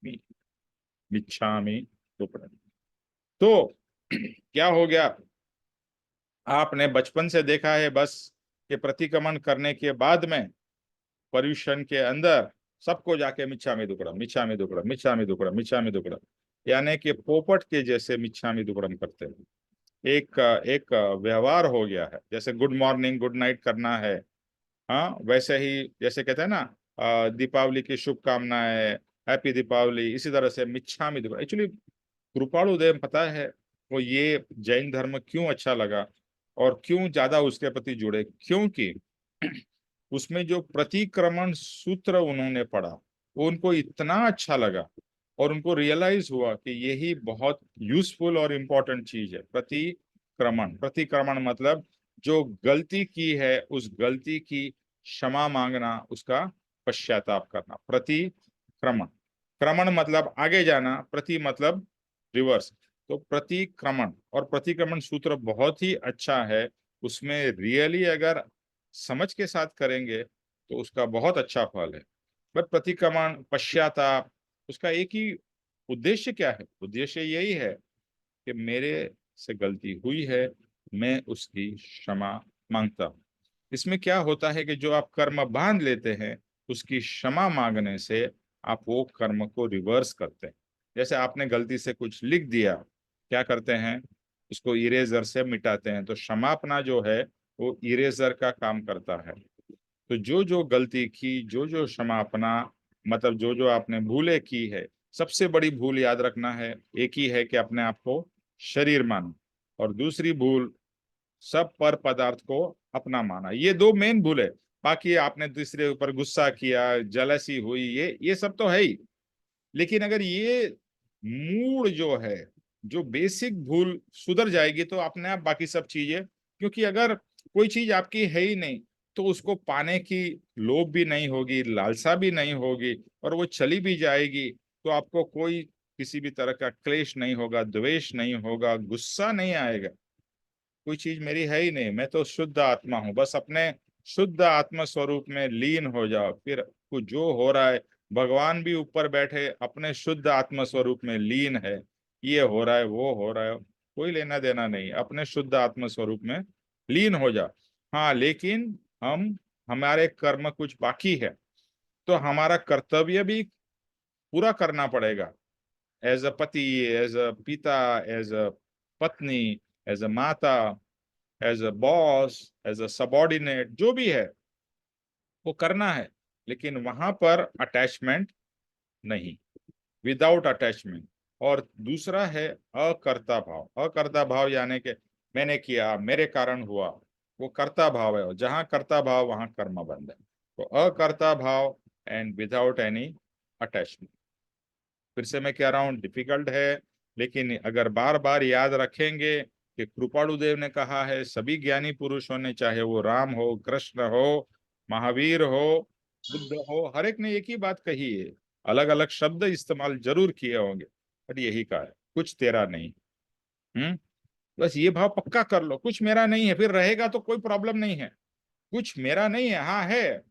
A: me, मिच्छामि दुक्कडम। तो क्या हो गया, आपने बचपन से देखा है बस कि प्रतिक्रमण करने के बाद में पर्यूषण के अंदर सबको जाके मिच्छामि दुक्कडम, मिच्छामि दुक्कडम, मिच्छामि दुक्कडम, मिच्छामि दुक्कडम, यानी कि पोपट के जैसे मिच्छामि दुक्कडम करते हैं। एक एक व्यवहार हो गया है, जैसे गुड मॉर्निंग गुड नाइट करना है। हाँ, वैसे ही जैसे कहते हैं ना दीपावली की शुभकामनाएं, हैप्पी दीपावली, इसी तरह से मिच्छामि दुक्कडम। एक्चुअली कृपाणु देव पता है वो ये जैन धर्म क्यों अच्छा लगा और क्यों ज्यादा उसके प्रति जुड़े, क्योंकि उसमें जो प्रतिक्रमण सूत्र उन्होंने पढ़ा वो उनको इतना अच्छा लगा, और उनको रियलाइज हुआ कि यही बहुत यूजफुल और इम्पोर्टेंट चीज है। प्रतिक्रमण, प्रतिक्रमण मतलब जो गलती की है उस गलती की क्षमा मांगना, उसका पश्चाताप करना। प्रतिक्रमण, क्रमण मतलब आगे जाना, प्रति मतलब रिवर्स। तो प्रतिक्रमण और प्रतिक्रमण सूत्र बहुत ही अच्छा है, उसमें रियली अगर समझ के साथ करेंगे तो उसका बहुत अच्छा फल है। बट प्रतिक्रमण, पश्चाताप, उसका एक ही उद्देश्य क्या है, उद्देश्य यही है कि मेरे से गलती हुई है, मैं उसकी क्षमा मांगता हूँ। इसमें क्या होता है कि जो आप कर्म बांध लेते हैं उसकी क्षमा मांगने से आप वो कर्म को रिवर्स करते हैं। जैसे आपने गलती से कुछ लिख दिया, क्या करते हैं, उसको इरेजर से मिटाते हैं। तो क्षमापना जो है वो इरेजर का काम करता है। तो जो जो गलती की, जो जो क्षमापना, मतलब जो जो आपने भूले की है, सबसे बड़ी भूल याद रखना है एक ही है कि अपने आप को शरीर मानो, और दूसरी भूल सब पर पदार्थ को अपना माना। ये दो मेन भूल है। बाकी आपने दूसरे ऊपर गुस्सा किया, जलसी हुई, ये सब तो है ही। लेकिन अगर ये मूड जो है, जो बेसिक भूल सुधर जाएगी तो अपने आप बाकी सब चीजें, क्योंकि अगर कोई चीज आपकी है ही नहीं तो उसको पाने की लोभ भी नहीं होगी, लालसा भी नहीं होगी, और वो चली भी जाएगी तो आपको कोई किसी भी तरह का क्लेश नहीं होगा, द्वेष नहीं होगा, गुस्सा नहीं आएगा। कोई चीज मेरी है ही नहीं, मैं तो शुद्ध आत्मा हूं, बस अपने शुद्ध आत्मा स्वरूप में लीन हो जाओ। फिर कुछ जो हो रहा है, भगवान भी ऊपर बैठे अपने शुद्ध आत्मा स्वरूप में लीन है, ये हो रहा है वो हो रहा है, कोई लेना देना नहीं, अपने शुद्ध आत्मा स्वरूप में लीन हो जाओ। हाँ, लेकिन हमारे कर्म कुछ बाकी है, तो हमारा कर्तव्य भी पूरा करना पड़ेगा। एज अ पति, एज अ पिता, एज अ पत्नी, एज अ माता, as a boss, as a subordinate, जो भी है वो करना है, लेकिन वहां पर अटैचमेंट नहीं, विदाउट अटैचमेंट। और दूसरा है अकर्ता भाव। अकर्ता भाव यानी कि मैंने किया, मेरे कारण हुआ, वो कर्ता भाव है। जहां कर्ता भाव वहां कर्म बंध है। तो अकर्ता भाव एंड विदाउट एनी अटैचमेंट। फिर से मैं कह रहा हूँ डिफिकल्ट है, लेकिन अगर बार बार याद रखेंगे कि कृपाणु देव ने कहा है सभी ज्ञानी पुरुषों ने, चाहे वो राम हो, कृष्ण हो, महावीर हो, बुद्ध हो, हर एक ने एक ही बात कही है, अलग अलग शब्द इस्तेमाल जरूर किए होंगे, बट यही का है, कुछ तेरा नहीं। बस ये भाव पक्का कर लो, कुछ मेरा नहीं है, फिर रहेगा तो कोई प्रॉब्लम नहीं है। कुछ मेरा नहीं है, हाँ है,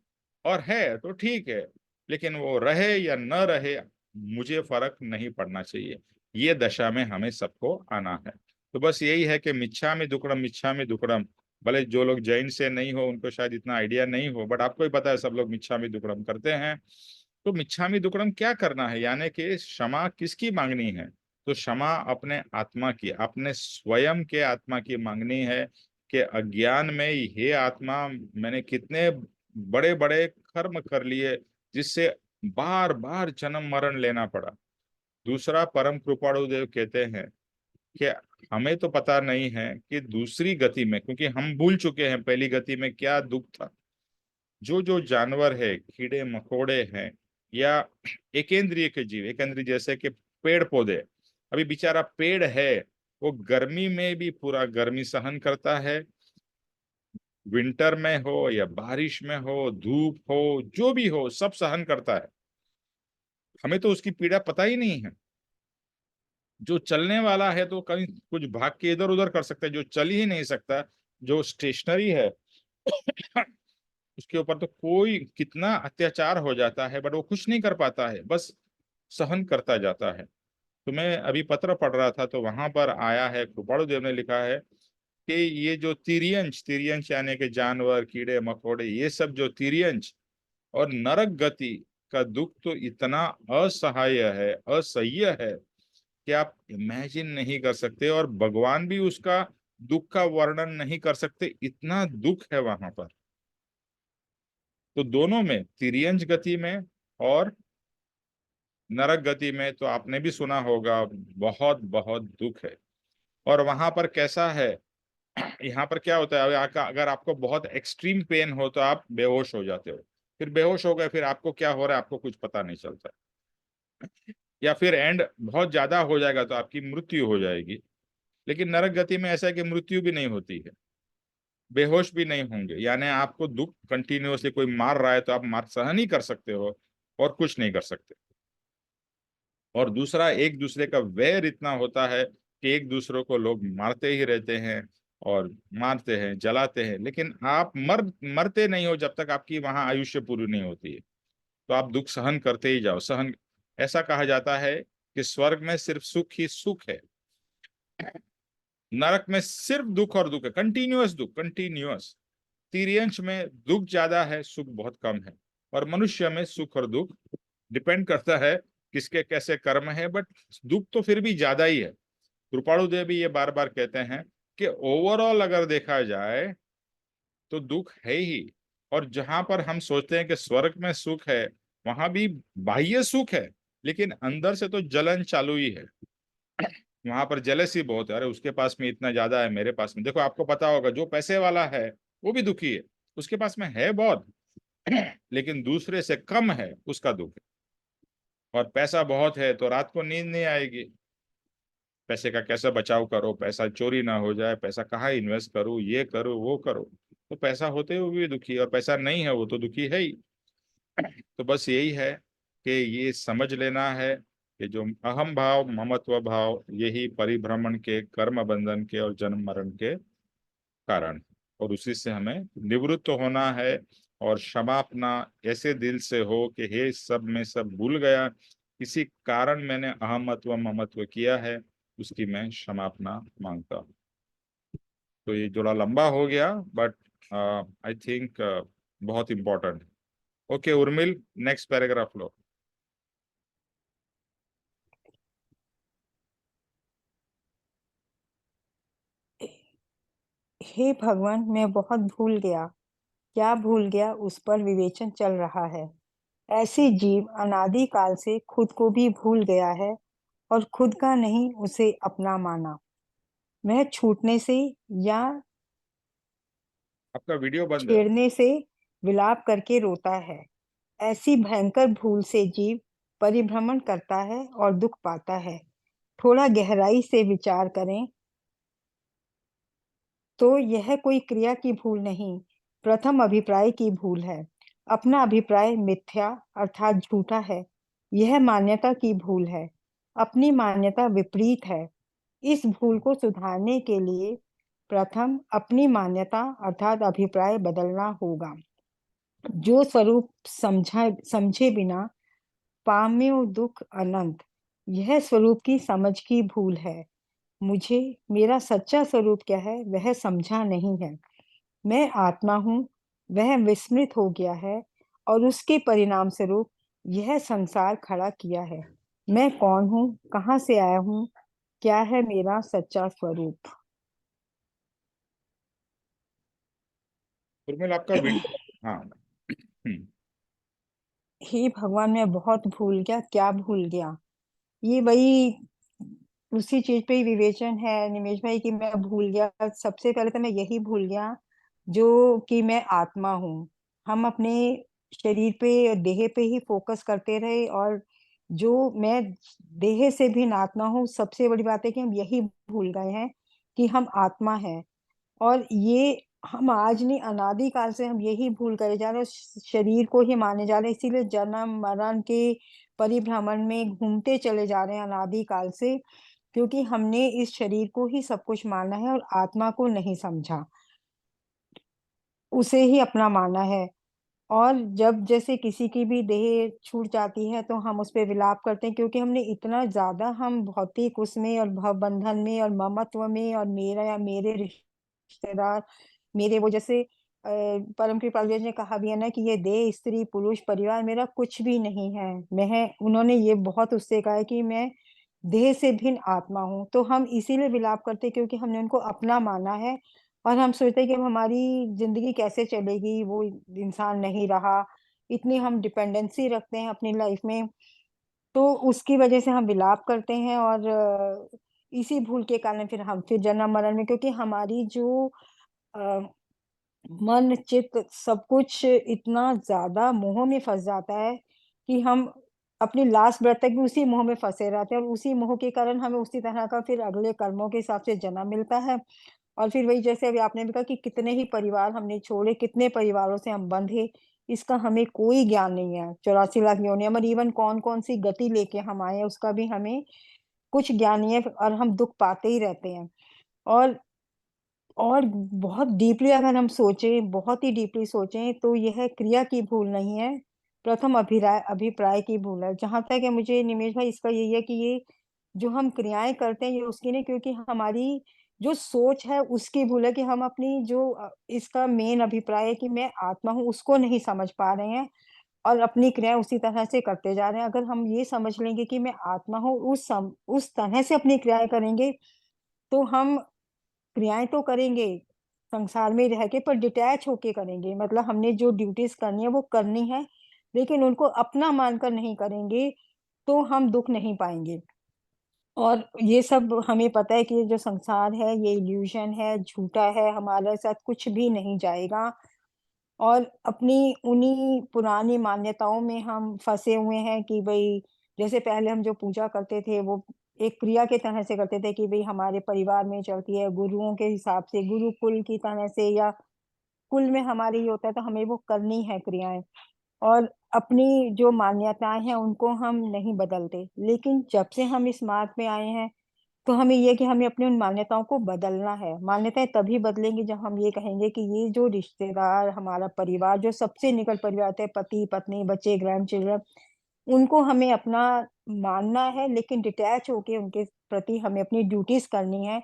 A: और है तो ठीक है, लेकिन वो रहे या न रहे मुझे फर्क नहीं पड़ना चाहिए। ये दशा में हमें सबको आना है। तो बस यही है कि मिच्छामि दुक्कडम, मिच्छामि दुक्कडम। भले जो लोग जैन से नहीं हो उनको शायद इतना आइडिया नहीं हो, बट आपको ही पता है सब लोग मिच्छामि दुक्कडम करते हैं। तो मिच्छामि दुक्कडम क्या करना है, यानी कि क्षमा किसकी मांगनी है? तो क्षमा अपने आत्मा की, अपने स्वयं के आत्मा की मांगनी है कि अज्ञान में ये आत्मा मैंने कितने बड़े बड़े कर्म कर लिए जिससे बार बार जन्म मरण लेना पड़ा। दूसरा, परम कृपाणु देव कहते हैं कि हमें तो पता नहीं है कि दूसरी गति में, क्योंकि हम भूल चुके हैं पहली गति में क्या दुख था। जो जो जानवर है, कीड़े मकोड़े हैं, या एकेंद्रिय के जीव, एकेंद्रिय जैसे कि पेड़ पौधे, अभी बेचारा पेड़ है, वो गर्मी में भी पूरा गर्मी सहन करता है, विंटर में हो या बारिश में हो, धूप हो, जो भी हो, सब सहन करता है। हमें तो उसकी पीड़ा पता ही नहीं है। जो चलने वाला है तो कहीं कुछ भाग के इधर उधर कर सकता है, जो चल ही नहीं सकता, जो स्टेशनरी है उसके ऊपर तो कोई कितना अत्याचार हो जाता है, बट वो कुछ नहीं कर पाता है, बस सहन करता जाता है। तो मैं अभी पत्र पढ़ रहा था तो वहां पर आया है, कृपाणु देव ने लिखा है कि ये जो तिर्यंश, तिर्यंश यानी कि जानवर, कीड़े मकोड़े, ये सब जो तिर्यंश और नरक गति का दुख तो इतना असहाय है, असह्य है कि आप इमेजिन नहीं कर सकते, और भगवान भी उसका दुख का वर्णन नहीं कर सकते, इतना दुख है वहां पर। तो दोनों में, तिर्यंश गति में और नरक गति में, तो आपने भी सुना होगा, बहुत बहुत दुख है। और वहां पर कैसा है, यहाँ पर क्या होता है, अगर आपको बहुत एक्सट्रीम पेन हो तो आप बेहोश हो जाते हो, फिर बेहोश हो गए, फिर आपको क्या हो रहा है आपको कुछ पता नहीं चलता, या फिर एंड बहुत ज्यादा हो जाएगा तो आपकी मृत्यु हो जाएगी। लेकिन नरक गति में ऐसा है कि मृत्यु भी नहीं होती है, बेहोश भी नहीं होंगे, यानी आपको दुख कंटिन्यूअसली कोई मार रहा है तो आप मार सहन ही कर सकते हो और कुछ नहीं कर सकते। और दूसरा, एक दूसरे का वैर इतना होता है कि एक दूसरे को लोग मारते ही रहते हैं, और मारते हैं, जलाते हैं, लेकिन आप मरते नहीं हो जब तक आपकी वहां आयुष्य पूरी नहीं होती है। तो आप दुख सहन करते ही जाओ, सहन। ऐसा कहा जाता है कि स्वर्ग में सिर्फ सुख ही सुख है, नरक में सिर्फ दुख और दुख है, कंटिन्यूअस दुख, कंटिन्यूअस। तिर्यंश में दुख ज्यादा है, सुख बहुत कम है, और मनुष्य में सुख और दुख डिपेंड करता है किसके कैसे कर्म है, बट दुख तो फिर भी ज्यादा ही है। कृपाणु देव भी ये बार बार कहते हैं कि ओवरऑल अगर देखा जाए तो दुख है ही। और जहां पर हम सोचते हैं कि स्वर्ग में सुख है, वहां भी बाह्य सुख है, लेकिन अंदर से तो जलन चालू ही है। वहां पर जेलसी बहुत है, अरे उसके पास में इतना ज्यादा है, मेरे पास में देखो, आपको पता होगा जो पैसे वाला है वो भी दुखी है, उसके पास में है बहुत लेकिन दूसरे से कम है, उसका दुख है। और पैसा बहुत है तो रात को नींद नहीं आएगी, पैसे का कैसे बचाव करो, पैसा चोरी ना हो जाए, पैसा कहाँ इन्वेस्ट करूँ, ये करूँ वो करूँ। तो पैसा होते हुए भी दुखी, और पैसा नहीं है वो तो दुखी है ही। तो बस यही है कि ये समझ लेना है कि जो अहम भाव, ममत्व भाव, यही परिभ्रमण के, कर्म बंधन के और जन्म मरण के कारण है। और उसी से हमें निवृत्त होना है, और क्षमापना ऐसे दिल से हो कि हे सब में सब भूल गया, किसी कारण मैंने अहमत्व ममत्व किया है, उसकी मैं क्षमापना मांगता हूँ। तो ये थोड़ा लंबा हो गया, बट आई थिंक बहुत इंपॉर्टेंट है। ओके उर्मिल, नेक्स्ट पैराग्राफ लो।
B: हे भगवान, मैं बहुत भूल गया। क्या भूल गया, उस पर विवेचन चल रहा है। ऐसी जीव अनादि काल से खुद को भी भूल गया है और खुद का नहीं उसे अपना माना। वह छूटने से या
A: आपका वीडियो बंद है।
B: छेड़ने से विलाप करके रोता है। ऐसी भयंकर भूल से जीव परिभ्रमण करता है और दुख पाता है। थोड़ा गहराई से विचार करें तो यह कोई क्रिया की भूल नहीं, प्रथम अभिप्राय की भूल है। अपना अभिप्राय मिथ्या अर्थात झूठा है, यह मान्यता की भूल है। अपनी मान्यता विपरीत है। इस भूल को सुधारने के लिए प्रथम अपनी मान्यता अर्थात अभिप्राय बदलना होगा। जो स्वरूप समझे बिना पाम्यो दुख अनंत, यह स्वरूप की समझ की भूल है। मुझे मेरा सच्चा स्वरूप क्या है वह समझा नहीं है। मैं आत्मा हूँ, वह विस्मृत हो गया है और उसके परिणाम स्वरूप यह संसार खड़ा किया है। मैं कौन हूँ, कहाँ से आया हूँ, क्या है मेरा सच्चा स्वरूप।
A: उर्मिला आपका वीडियो, हाँ।
B: हे भगवान, मैं बहुत भूल गया, क्या भूल गया। ये वही उसी चीज पे ही विवेचन है निमेश भाई कि मैं भूल गया। सबसे पहले तो मैं यही भूल गया जो कि मैं आत्मा हूँ। हम अपने शरीर पे देह पे ही फोकस करते रहे और जो मैं देह से भी आत्मा हूँ। सबसे बड़ी बात है कि हम यही भूल गए हैं कि हम आत्मा हैं। और ये हम आज नहीं, अनादिकाल से हम यही भूल करे जा रहे हैं, शरीर को ही माने जा रहे हैं। इसीलिए जन्म मरण के परिभ्रमण में घूमते चले जा रहे हैं अनादिकाल से, क्योंकि हमने इस शरीर को ही सब कुछ माना है और आत्मा को नहीं समझा, उसे ही अपना माना है। और जब जैसे किसी की भी देह छूट जाती है तो हम उस पे विलाप करते हैं, क्योंकि हमने इतना ज्यादा हम भौतिक उसमें और भव बंधन में और ममत्व में और मेरा या मेरे रिश्तेदार मेरे वो जैसे परम कृपाल जी ने कहा भी है ना कि ये देह स्त्री पुरुष परिवार मेरा कुछ भी नहीं है। मैं उन्होंने ये बहुत उससे कहा है कि मैं देह से भिन्न आत्मा हूँ। तो हम इसीलिए विलाप करते हैं क्योंकि हमने उनको अपना माना है और हम सोचते हैं कि अब हमारी जिंदगी कैसे चलेगी, वो इंसान नहीं रहा। इतनी हम डिपेंडेंसी रखते हैं अपनी लाइफ में, तो उसकी वजह से हम विलाप करते हैं। और इसी भूल के कारण फिर हम फिर जन्म मरण में, क्योंकि हमारी जो अ, मन चित्त सब कुछ इतना ज्यादा मोह में फंस जाता है कि हम अपनी लास्ट ब्रेथ तक भी उसी मोह में फंसे रहते हैं और उसी मोह के कारण हमें उसी तरह का फिर अगले कर्मों के हिसाब से जन्म मिलता है। और फिर वही जैसे अभी आपने भी कहा कि कितने ही परिवार हमने छोड़े, कितने परिवारों से हम बंधे, इसका हमें कोई ज्ञान नहीं है। 84 लाख योनियां और इवन कौन कौन सी गति लेके हम आए हैं उसका भी हमें कुछ ज्ञान नहीं है और हम दुख पाते ही रहते हैं। और और बहुत डीपली अगर हम सोचें, बहुत ही डीपली सोचें तो यह क्रिया की भूल नहीं है, प्रथम अभिप्राय की भूल है। जहां तक है मुझे निमेश भाई इसका यही है कि ये जो हम क्रियाएं करते हैं ये उसकी नहीं, क्योंकि हमारी जो सोच है उसकी भूल है कि हम अपनी जो इसका मेन अभिप्राय है कि मैं आत्मा हूँ उसको नहीं समझ पा रहे हैं और अपनी क्रियाएं उसी तरह से करते जा रहे हैं। अगर हम ये समझ लेंगे कि मैं आत्मा हूँ, उस तरह से अपनी क्रियाएं करेंगे तो हम क्रियाएं तो करेंगे संसार में रह के, पर डिटैच होके करेंगे। मतलब हमने जो ड्यूटीज करनी है वो करनी है, लेकिन उनको अपना मानकर नहीं करेंगे तो हम दुख नहीं पाएंगे। और ये सब हमें पता है कि ये जो संसार है ये इल्यूजन है, झूठा है, हमारे साथ कुछ भी नहीं जाएगा। और अपनी उन्हीं पुरानी मान्यताओं में हम फंसे हुए हैं कि भाई जैसे पहले हम जो पूजा करते थे वो एक क्रिया के तरह से करते थे कि भाई हमारे परिवार में चलती है, गुरुओं के हिसाब से गुरुकुल की तरह से, या कुल में हमारे ही होता है तो हमें वो करनी है क्रियाएं। और अपनी जो मान्यताएं हैं उनको हम नहीं बदलते, लेकिन जब से हम इस मार्ग में आए हैं तो हमें ये कि हमें अपनी उन मान्यताओं को बदलना है। मान्यताएं तभी बदलेंगी जब हम ये कहेंगे कि ये जो रिश्तेदार, हमारा परिवार, जो सबसे निकट परिवार होते हैं, पति पत्नी बच्चे ग्रैंड चिल्ड्रन, उनको हमें अपना मानना है, लेकिन डिटैच होके उनके प्रति हमें अपनी ड्यूटीज करनी है।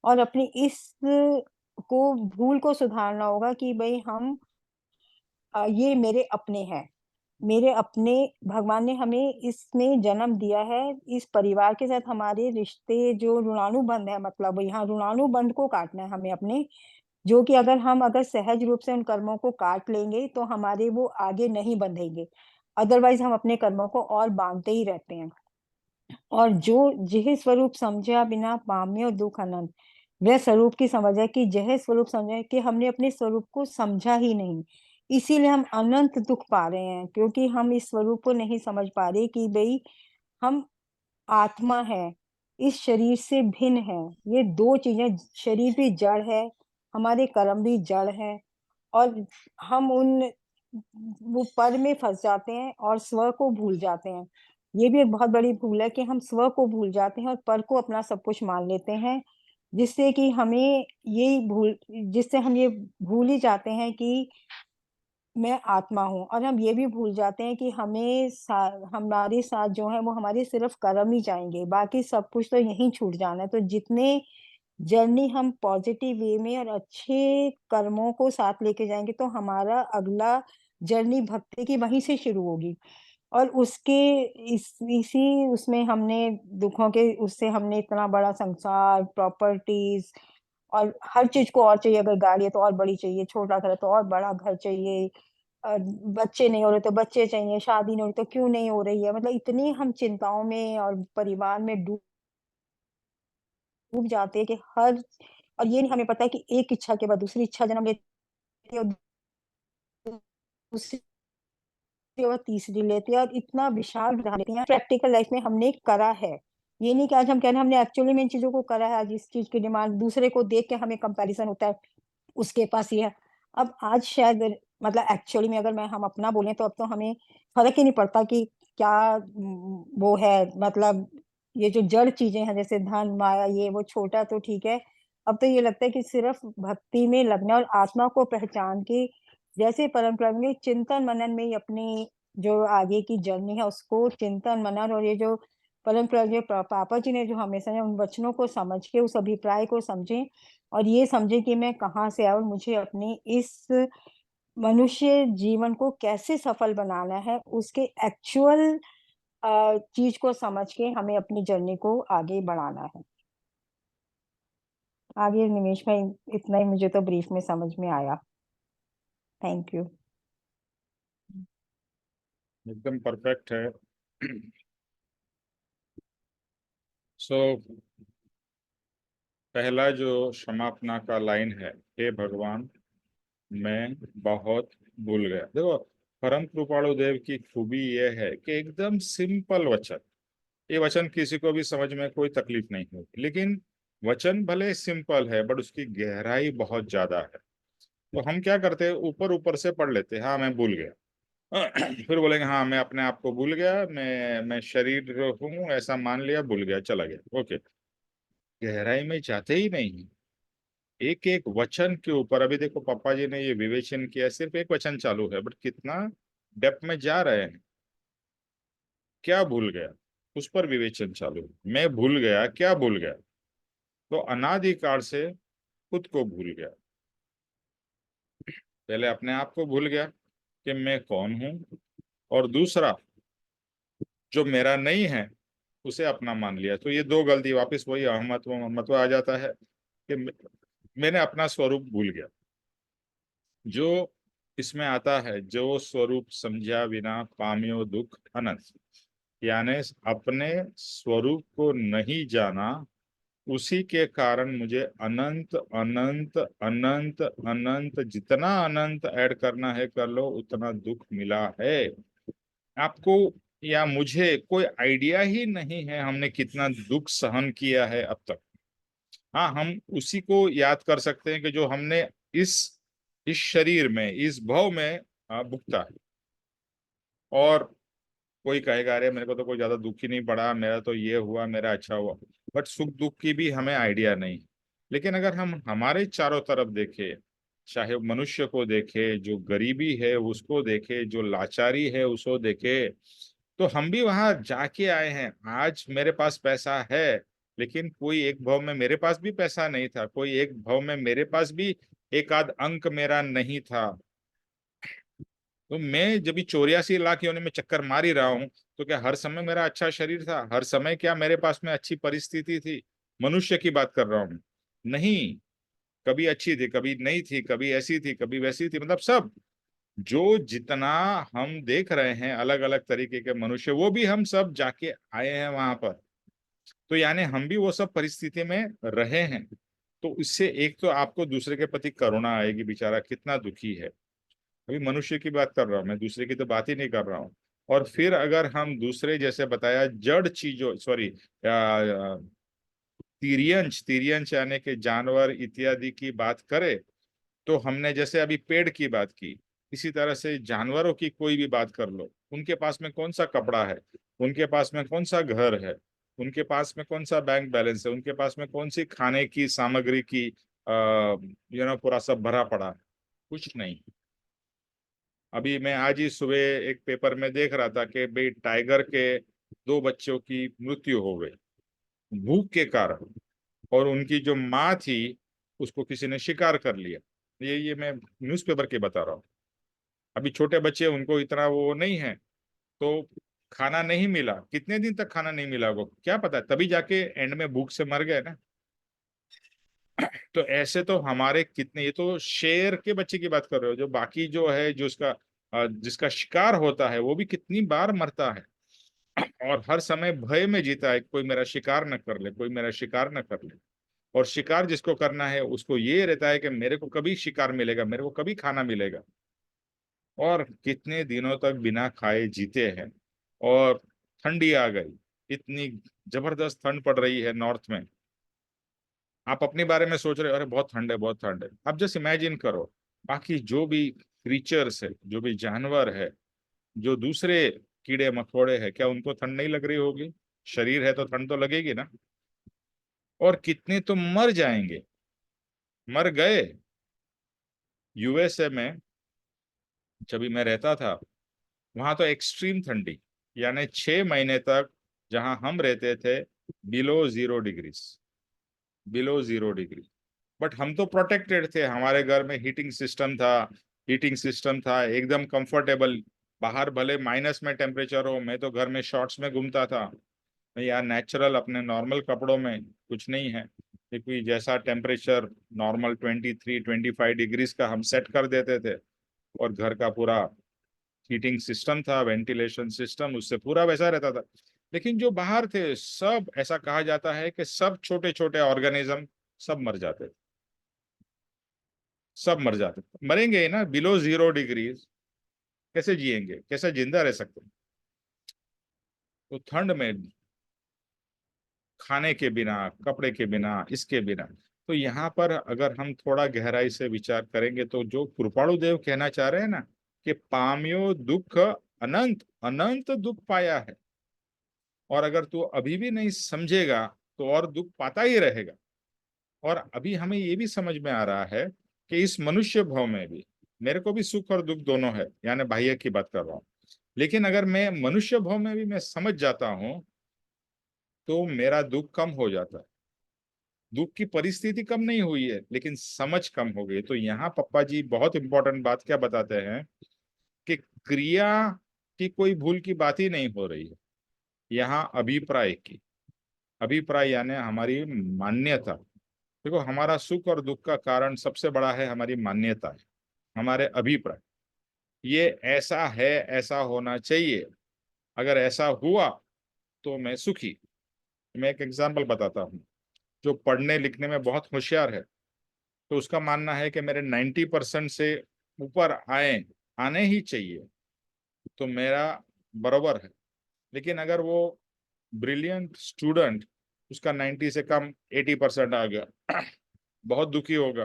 B: और अपनी इस को भूल को सुधारना होगा कि भाई हम ये मेरे अपने हैं, मेरे अपने। भगवान ने हमें इसमें जन्म दिया है, इस परिवार के साथ हमारे रिश्ते जो ऋणानुबंध है, मतलब यहाँ ऋणानुबंध को काटना है हमें अपने। जो कि अगर सहज रूप से उन कर्मों को काट लेंगे तो हमारे वो आगे नहीं बंधेंगे, अदरवाइज हम अपने कर्मों को और बांधते ही रहते हैं। और जो जिह स्वरूप समझा बिना पाम्यो दुख अनंत, वह स्वरूप की समझ है कि जह स्वरूप समझे कि हमने अपने स्वरूप को समझा ही नहीं, इसीलिए हम अनंत दुख पा रहे हैं। क्योंकि हम इस स्वरूप को नहीं समझ पा रहे कि भाई हम आत्मा है, इस शरीर से भिन्न है। ये दो चीजें, शरीर भी जड़ है, हमारे कर्म भी जड़ है। और हम उन वो पद में फंस जाते हैं और स्व को भूल जाते हैं। ये भी एक बहुत बड़ी भूल है कि हम स्व को भूल जाते हैं और पर को अपना सब कुछ मान लेते हैं, जिससे कि हमें जिससे हम ये भूल ही जाते हैं कि मैं आत्मा हूँ। और हम ये भी भूल जाते हैं कि हमारे साथ जो है वो हमारे सिर्फ कर्म ही जाएंगे, बाकी सब कुछ तो यहीं छूट जाना है। तो जितने जर्नी हम पॉजिटिव वे में और अच्छे कर्मों को साथ लेके जाएंगे, तो हमारा अगला जर्नी भक्ति की वहीं से शुरू होगी। और उसके इसी उसमें हमने दुखों के उससे हमने इतना बड़ा संसार, प्रॉपर्टीज और हर चीज को और चाहिए। अगर गाड़ी है तो और बड़ी चाहिए, छोटा घर है तो और बड़ा घर चाहिए, बच्चे नहीं हो रहे तो बच्चे चाहिए, शादी नहीं हो रही तो क्यों नहीं हो रही है। मतलब इतनी हम चिंताओं में और परिवार में डूब डूब जाते हैं कि हर और ये नहीं हमें पता है कि एक इच्छा के बाद दूसरी इच्छा जन्म लेती है, और दूसरी के बाद तीसरी लेती है, और इतना विशाल बना लेती है। प्रैक्टिकल लाइफ में हमने करा है। ये नहीं कि आज हम कह रहे हैं हमने एक्चुअली में इन चीजों को करा है। आज इस चीज की डिमांड दूसरे को देख के हमें कंपैरिजन होता है, उसके पास ये है। अब आज शायद मतलब एक्चुअली में अगर मैं हम अपना बोलें तो अब तो हमें फर्क ही नहीं पड़ता कि क्या वो है। मतलब ये जो जड़ चीजें हैं जैसे धन माया, ये वो छोटा तो ठीक है। अब तो ये लगता है कि सिर्फ भक्ति में लगना और आत्मा को पहचान के, जैसे परंपरा में चिंतन मनन में ही अपनी जो आगे की जर्नी है उसको चिंतन मनन, और ये जो परंपरा जो पापा जी ने जो हमेशा उन वचनों को समझ के उस अभिप्राय को समझें, और ये समझे कि मैं कहाँ से आया और मुझे अपनी इस मनुष्य जीवन को कैसे सफल बनाना है, उसके एक्चुअल चीज को समझ के हमें अपनी जर्नी को आगे बढ़ाना है। आगे निमेश में इतना ही मुझे तो ब्रीफ में समझ में आया। Thank you.
A: एकदम परफेक्ट है। सो पहला जो क्षमापना का लाइन है, हे भगवान मैं बहुत भूल गया। देखो, परम कृपाणु देव की खूबी यह है कि एकदम सिंपल वचन, ये वचन किसी को भी समझ में कोई तकलीफ नहीं होगी, लेकिन वचन भले सिंपल है बट उसकी गहराई बहुत ज्यादा है। तो हम क्या करते हैं, ऊपर ऊपर से पढ़ लेते हैं, हाँ मैं भूल गया। फिर बोलेंगे हाँ मैं अपने आप को भूल गया, मैं शरीर हूँ ऐसा मान लिया, भूल गया, चला गया, ओके। गहराई में जाते ही नहीं। एक एक वचन के ऊपर, अभी देखो पापा जी ने ये विवेचन किया, सिर्फ एक वचन चालू है बट कितना डेप्थ में जा रहे हैं। क्या भूल गया, उस पर विवेचन चालू है। मैं भूल गया, क्या भूल गया? तो अनादिकाल से खुद को भूल गया। पहले अपने आप को भूल गया कि मैं कौन हूं, और दूसरा जो मेरा नहीं है उसे अपना मान लिया। तो ये दो गलती, वापस वही अहमत्व ममत्व आ जाता है कि मैंने अपना स्वरूप भूल गया। जो इसमें आता है, जो स्वरूप समझा बिना पामियो दुख अनंत, यानी अपने स्वरूप को नहीं जाना, उसी के कारण मुझे अनंत अनंत अनंत अनंत, जितना अनंत ऐड करना है कर लो, उतना दुख मिला है आपको या मुझे। कोई आइडिया ही नहीं है हमने कितना दुख सहन किया है अब तक। हाँ, हम उसी को याद कर सकते हैं कि जो हमने इस इस शरीर में, इस भव में भुगता है। और कोई कहेगा अरे मेरे को तो कोई ज्यादा दुख ही नहीं पड़ा, मेरा तो ये हुआ, मेरा अच्छा हुआ, बट सुख दुख की भी हमें आइडिया नहीं। लेकिन अगर हम हमारे चारों तरफ देखें, चाहे मनुष्य को देखे, जो गरीबी है उसको देखे, जो लाचारी है उसको देखे, तो हम भी वहां जाके आए हैं। आज मेरे पास पैसा है, लेकिन कोई एक भाव में मेरे पास भी पैसा नहीं था, कोई एक भाव में मेरे पास भी एक आध अंक मेरा नहीं था। तो मैं जब भी 84 लाख योनि में चक्कर मार ही रहा हूँ, तो क्या हर समय मेरा अच्छा शरीर था? हर समय क्या मेरे पास में अच्छी परिस्थिति थी? मनुष्य की बात कर रहा हूँ, नहीं। कभी अच्छी थी, कभी नहीं थी, कभी ऐसी थी, कभी वैसी थी, मतलब सब जो जितना हम देख रहे हैं अलग अलग तरीके के मनुष्य, वो भी हम सब जाके आए हैं वहां पर। तो यानी हम भी वो सब परिस्थिति में रहे हैं। तो इससे एक तो आपको दूसरे के प्रति करुणा आएगी, बेचारा कितना दुखी है। अभी मनुष्य की बात कर रहा हूं मैं, दूसरे की तो बात ही नहीं कर रहा हूं। और फिर अगर हम दूसरे, जैसे बताया, जड़ चीजों, सॉरी, तिर्यंच, तिर्यंच यानी कि जानवर इत्यादि की बात करें, तो हमने जैसे अभी पेड़ की बात की, इसी तरह से जानवरों की कोई भी बात कर लो, उनके पास में कौन सा कपड़ा है, उनके पास में कौन सा घर है, उनके पास में कौन सा बैंक बैलेंस है, उनके पास में कौन सी खाने की सामग्री की पूरा सब भरा पड़ा है, कुछ नहीं। अभी मैं आज ही सुबह एक पेपर में देख रहा था कि भाई टाइगर के 2 बच्चों की मृत्यु हो गई भूख के कारण, और उनकी जो माँ थी उसको किसी ने शिकार कर लिया। ये मैं न्यूज़पेपर के बता रहा हूँ। अभी छोटे बच्चे, उनको इतना वो नहीं है, तो खाना नहीं मिला, कितने दिन तक खाना नहीं मिला वो क्या पता, तभी जाके एंड में भूख से मर गए ना। तो ऐसे तो हमारे कितने, ये तो शेर के बच्चे की बात कर रहे हो, जो बाकी जो है, जो उसका जिसका शिकार होता है वो भी कितनी बार मरता है, और हर समय भय में जीता है, कोई मेरा शिकार न कर ले, कोई मेरा शिकार न कर ले। और शिकार जिसको करना है उसको ये रहता है कि मेरे को कभी शिकार मिलेगा, मेरे को कभी खाना मिलेगा। और कितने दिनों तक बिना खाए जीते हैं। और ठंडी आ गई, इतनी जबरदस्त ठंड पड़ रही है नॉर्थ में। आप अपने बारे में सोच रहे हो अरे बहुत ठंड है, बहुत ठंड है। आप जस्ट इमेजिन करो, बाकी जो भी क्रीचर्स है, जो भी जानवर है, जो दूसरे कीड़े मकोड़े है, क्या उनको ठंड नहीं लग रही होगी? शरीर है तो ठंड तो लगेगी ना। और कितने तो मर जाएंगे, मर गए। यूएसए में जब भी मैं रहता था, वहां तो एक्सट्रीम ठंडी, यानी 6 महीने तक जहां हम रहते थे below 0 degrees, below 0 degree. But हम तो प्रोटेक्टेड थे, हमारे घर में हीटिंग सिस्टम था, हीटिंग सिस्टम था एकदम कंफर्टेबल। बाहर भले माइनस में टेम्परेचर हो, मैं तो घर में शॉर्ट्स में घूमता था। मैं यार नेचुरल अपने नॉर्मल कपड़ों में, कुछ नहीं है, क्योंकि जैसा टेम्परेचर नॉर्मल 23-25 डिग्रीज का हम सेट कर देते थे। और घर का पूरा हीटिंग सिस्टम था, वेंटिलेशन सिस्टम, उससे पूरा वैसा रहता था। लेकिन जो बाहर थे सब, ऐसा कहा जाता है कि सब छोटे छोटे ऑर्गेनिज्म सब मर जाते थे, सब मर जाते थे, मरेंगे ही ना, बिलो 0 डिग्रीज कैसे जिएंगे, कैसे जिंदा रह सकते हैं? तो ठंड में खाने के बिना, कपड़े के बिना, इसके बिना। तो यहाँ पर अगर हम थोड़ा गहराई से विचार करेंगे तो जो कृपाणु देव कहना चाह रहे हैं ना, कि पाम्यो दुख अनंत, अनंत दुख पाया है। और अगर तू अभी भी नहीं समझेगा तो और दुख पाता ही रहेगा। और अभी हमें ये भी समझ में आ रहा है कि इस मनुष्य भाव में भी मेरे को भी सुख और दुख दोनों है, यानी बाह्य की बात कर रहा हूँ। लेकिन अगर मैं मनुष्य भाव में भी मैं समझ जाता हूँ तो मेरा दुख कम हो जाता है। दुख की परिस्थिति कम नहीं हुई है, लेकिन समझ कम हो गई। तो यहाँ पप्पा जी बहुत इंपॉर्टेंट बात क्या बताते हैं कि क्रिया की कोई भूल की बात ही नहीं हो रही है, यहाँ अभिप्राय की। अभिप्राय यानी हमारी मान्यता। देखो, हमारा सुख और दुख का कारण सबसे बड़ा है हमारी मान्यता है, हमारे अभिप्राय। ये ऐसा है, ऐसा होना चाहिए, अगर ऐसा हुआ तो मैं सुखी। मैं एक एग्जांपल बताता हूँ। जो पढ़ने लिखने में बहुत होशियार है, तो उसका मानना है कि मेरे 90% से ऊपर आने ही चाहिए, तो मेरा बरोबर है। लेकिन अगर वो ब्रिलियंट स्टूडेंट, उसका 90 से कम 80% आ गया, बहुत दुखी होगा।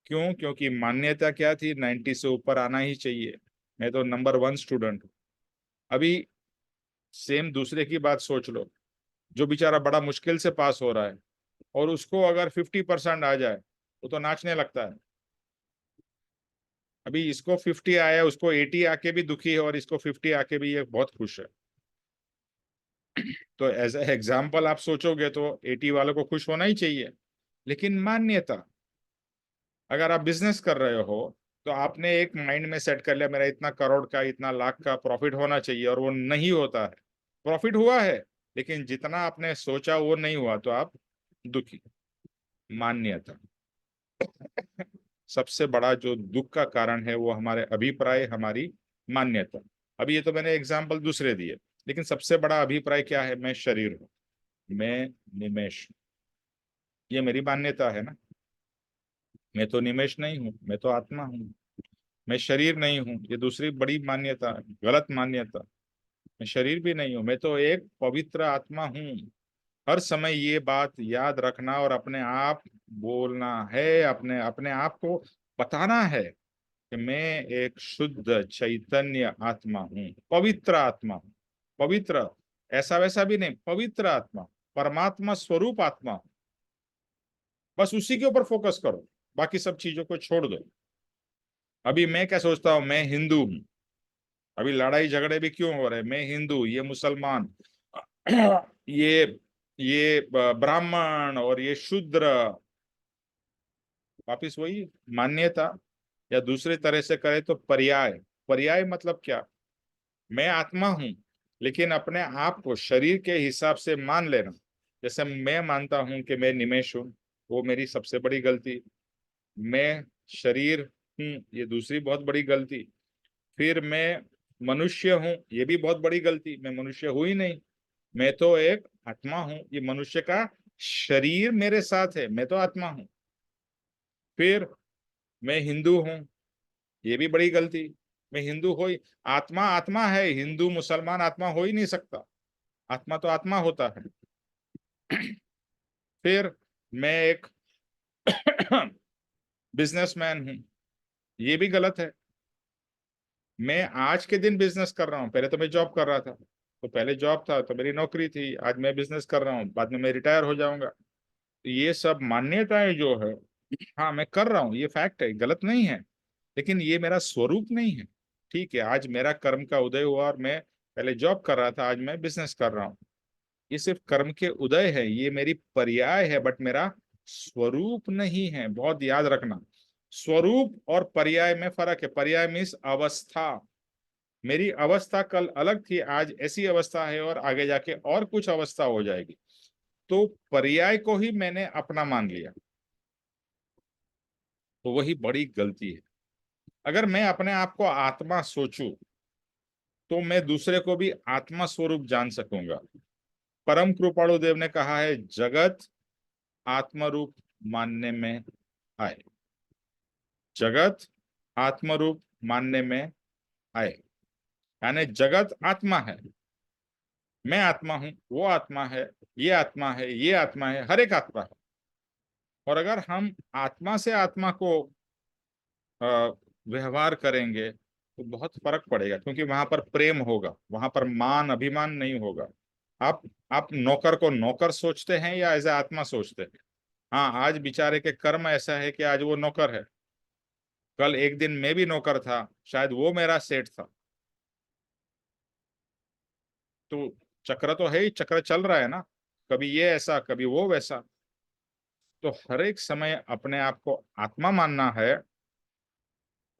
A: क्यों? क्योंकि मान्यता क्या थी, 90 से ऊपर आना ही चाहिए, मैं तो नंबर 1 स्टूडेंट हूँ। अभी सेम दूसरे की बात सोच लो, जो बेचारा बड़ा मुश्किल से पास हो रहा है, और उसको अगर 50% आ जाए वो तो नाचने लगता है। अभी इसको 50 आया, उसको 80 आके भी दुखी है, और इसको 50 आके भी ये बहुत खुश है। तो एज ए एग्जाम्पल आप सोचोगे तो 80 वालों को खुश होना ही चाहिए। लेकिन मान्यता, अगर आप बिजनेस कर रहे हो तो आपने एक माइंड में सेट कर लिया मेरा इतना करोड़ का, इतना लाख का प्रॉफिट होना चाहिए, और वो नहीं होता है। प्रॉफिट हुआ है लेकिन जितना आपने सोचा वो नहीं हुआ, तो आप दुखी। मान्यता सबसे बड़ा जो दुख का कारण है वो हमारे अभिप्राय, हमारी मान्यता। अभी ये तो मैंने एग्जाम्पल दूसरे दिए, लेकिन सबसे बड़ा अभिप्राय क्या है? मैं शरीर हूं, मैं निमेश हूं। ये मेरी मान्यता है ना। मैं तो निमेश नहीं हूं, मैं तो आत्मा हूं। मैं शरीर नहीं हूं, ये दूसरी बड़ी मान्यता है, गलत मान्यता। मैं शरीर भी नहीं हूं, मैं तो एक पवित्र आत्मा हूं। हर समय ये बात याद रखना और अपने आप बोलना है, अपने अपने आप को बताना है कि मैं एक शुद्ध चैतन्य आत्मा हूं, पवित्र आत्मा हूं। पवित्र ऐसा वैसा भी नहीं, पवित्र आत्मा, परमात्मा स्वरूप आत्मा हूं। बस उसी के ऊपर फोकस करो, बाकी सब चीजों को छोड़ दो। अभी मैं क्या सोचता हूं, मैं हिंदू हूं। अभी लड़ाई झगड़े भी क्यों हो रहे हैं, मैं हिंदू, ये मुसलमान, ये ब्राह्मण और ये शूद्र। वापिस वही मान्यता, या दूसरे तरह से करें तो पर्याय। पर्याय मतलब क्या, मैं आत्मा हूं, लेकिन अपने आप को शरीर के हिसाब से मान लेना। जैसे मैं मानता हूं कि मैं निमेश हूं, वो मेरी सबसे बड़ी गलती। मैं शरीर हूं, ये दूसरी बहुत बड़ी गलती। फिर मैं मनुष्य हूं, ये भी बहुत बड़ी गलती, मैं मनुष्य हूं ही नहीं, मैं तो एक आत्मा हूं। ये मनुष्य का शरीर मेरे साथ है, मैं तो आत्मा हूं। फिर मैं हिंदू हूं, ये भी बड़ी गलती, मैं हिंदू हो ही, आत्मा आत्मा है, हिंदू मुसलमान आत्मा हो ही नहीं सकता, आत्मा तो आत्मा होता है। फिर मैं एक बिजनेसमैन हूं, ये भी गलत है। मैं आज के दिन बिजनेस कर रहा हूँ, पहले तो मैं जॉब कर रहा था, तो पहले जॉब था तो मेरी नौकरी थी, आज मैं बिजनेस कर रहा हूँ, बाद में मैं रिटायर हो जाऊंगा। तो ये सब मान्यताएं जो है, हाँ मैं कर रहा हूँ, ये फैक्ट है, गलत नहीं है, लेकिन ये मेरा स्वरूप नहीं है। ठीक है, आज मेरा कर्म का उदय हुआ और मैं पहले जॉब कर रहा था, आज मैं बिजनेस कर रहा हूँ। ये सिर्फ कर्म के उदय है, ये मेरी पर्याय है, बट मेरा स्वरूप नहीं है। बहुत याद रखना, स्वरूप और पर्याय में फर्क है। पर्याय मीन्स अवस्था। मेरी अवस्था कल अलग थी, आज ऐसी अवस्था है, और आगे जाके और कुछ अवस्था हो जाएगी। तो पर्याय को ही मैंने अपना मान लिया, तो वही बड़ी गलती है। अगर मैं अपने आप को आत्मा सोचूं, तो मैं दूसरे को भी आत्मा स्वरूप जान सकूंगा। परम कृपाणु देव ने कहा है, जगत आत्मरूप मानने में आए। जगत आत्मरूप मानने में आए, यानी जगत आत्मा है, मैं आत्मा हूं, वो आत्मा है, ये आत्मा है, ये आत्मा है, हर एक आत्मा है। और अगर हम आत्मा से आत्मा को अ, व्यवहार करेंगे तो बहुत फर्क पड़ेगा, क्योंकि वहां पर प्रेम होगा, वहां पर मान अभिमान नहीं होगा। आप आप नौकर को नौकर सोचते हैं या एज ए आत्मा सोचते हैं? हाँ, आज बेचारे के कर्म ऐसा है कि आज वो नौकर है, कल एक दिन मैं भी नौकर था, शायद वो मेरा सेठ था। तो चक्र तो है ही, चक्र चल रहा है ना, कभी ये ऐसा कभी वो वैसा। तो हर एक समय अपने आप को आत्मा मानना है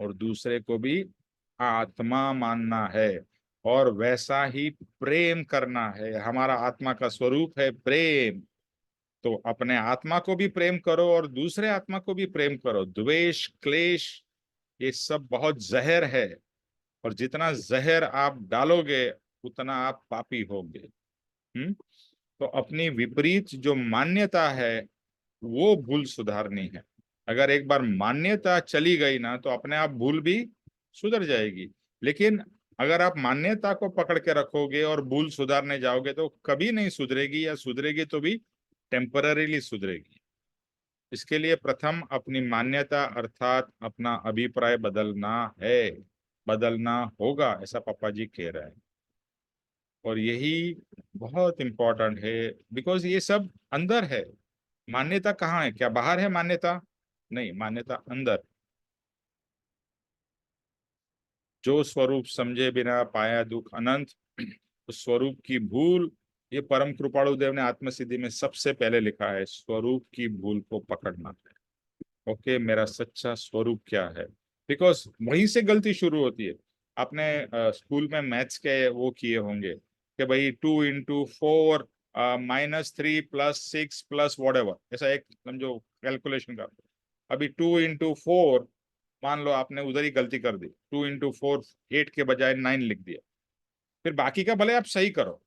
A: और दूसरे को भी आत्मा मानना है, और वैसा ही प्रेम करना है। हमारा आत्मा का स्वरूप है प्रेम, तो अपने आत्मा को भी प्रेम करो और दूसरे आत्मा को भी प्रेम करो। द्वेष क्लेश ये सब बहुत जहर है, और जितना जहर आप डालोगे उतना आप पापी होगे। तो अपनी विपरीत जो मान्यता है वो भूल सुधारनी है। अगर एक बार मान्यता चली गई ना, तो अपने आप भूल भी सुधर जाएगी। लेकिन अगर आप मान्यता को पकड़ के रखोगे और भूल सुधारने जाओगे तो कभी नहीं सुधरेगी, या सुधरेगी तो भी टेम्पररीली सुधरेगी। इसके लिए प्रथम अपनी मान्यता अर्थात अपना अभिप्राय बदलना है, बदलना होगा, ऐसा पापा जी कह रहे हैं। और यही बहुत इंपॉर्टेंट है, बिकॉज ये सब अंदर है। मान्यता कहाँ है, क्या बाहर है मान्यता? नहीं, मान्यता अंदर। जो स्वरूप समझे बिना पाया दुख अनंत, उस स्वरूप की भूल, ये परम कृपाणु देव ने आत्मसिद्धि में सबसे पहले लिखा है, स्वरूप की भूल को पकड़ना है। ओके, मेरा सच्चा स्वरूप क्या है, बिकॉज वहीं से गलती शुरू होती है। आपने स्कूल में मैथ्स के वो किए होंगे कि भाई 2 into 4 -3 + 6 + whatever, ऐसा एक समझो कैलकुलेशन का। अभी 2 into 4, मान लो आपने उधर ही गलती कर दी, 2 into 4 8 के बजाय 9 लिख दिया। फिर बाकी का भले आप सही करो,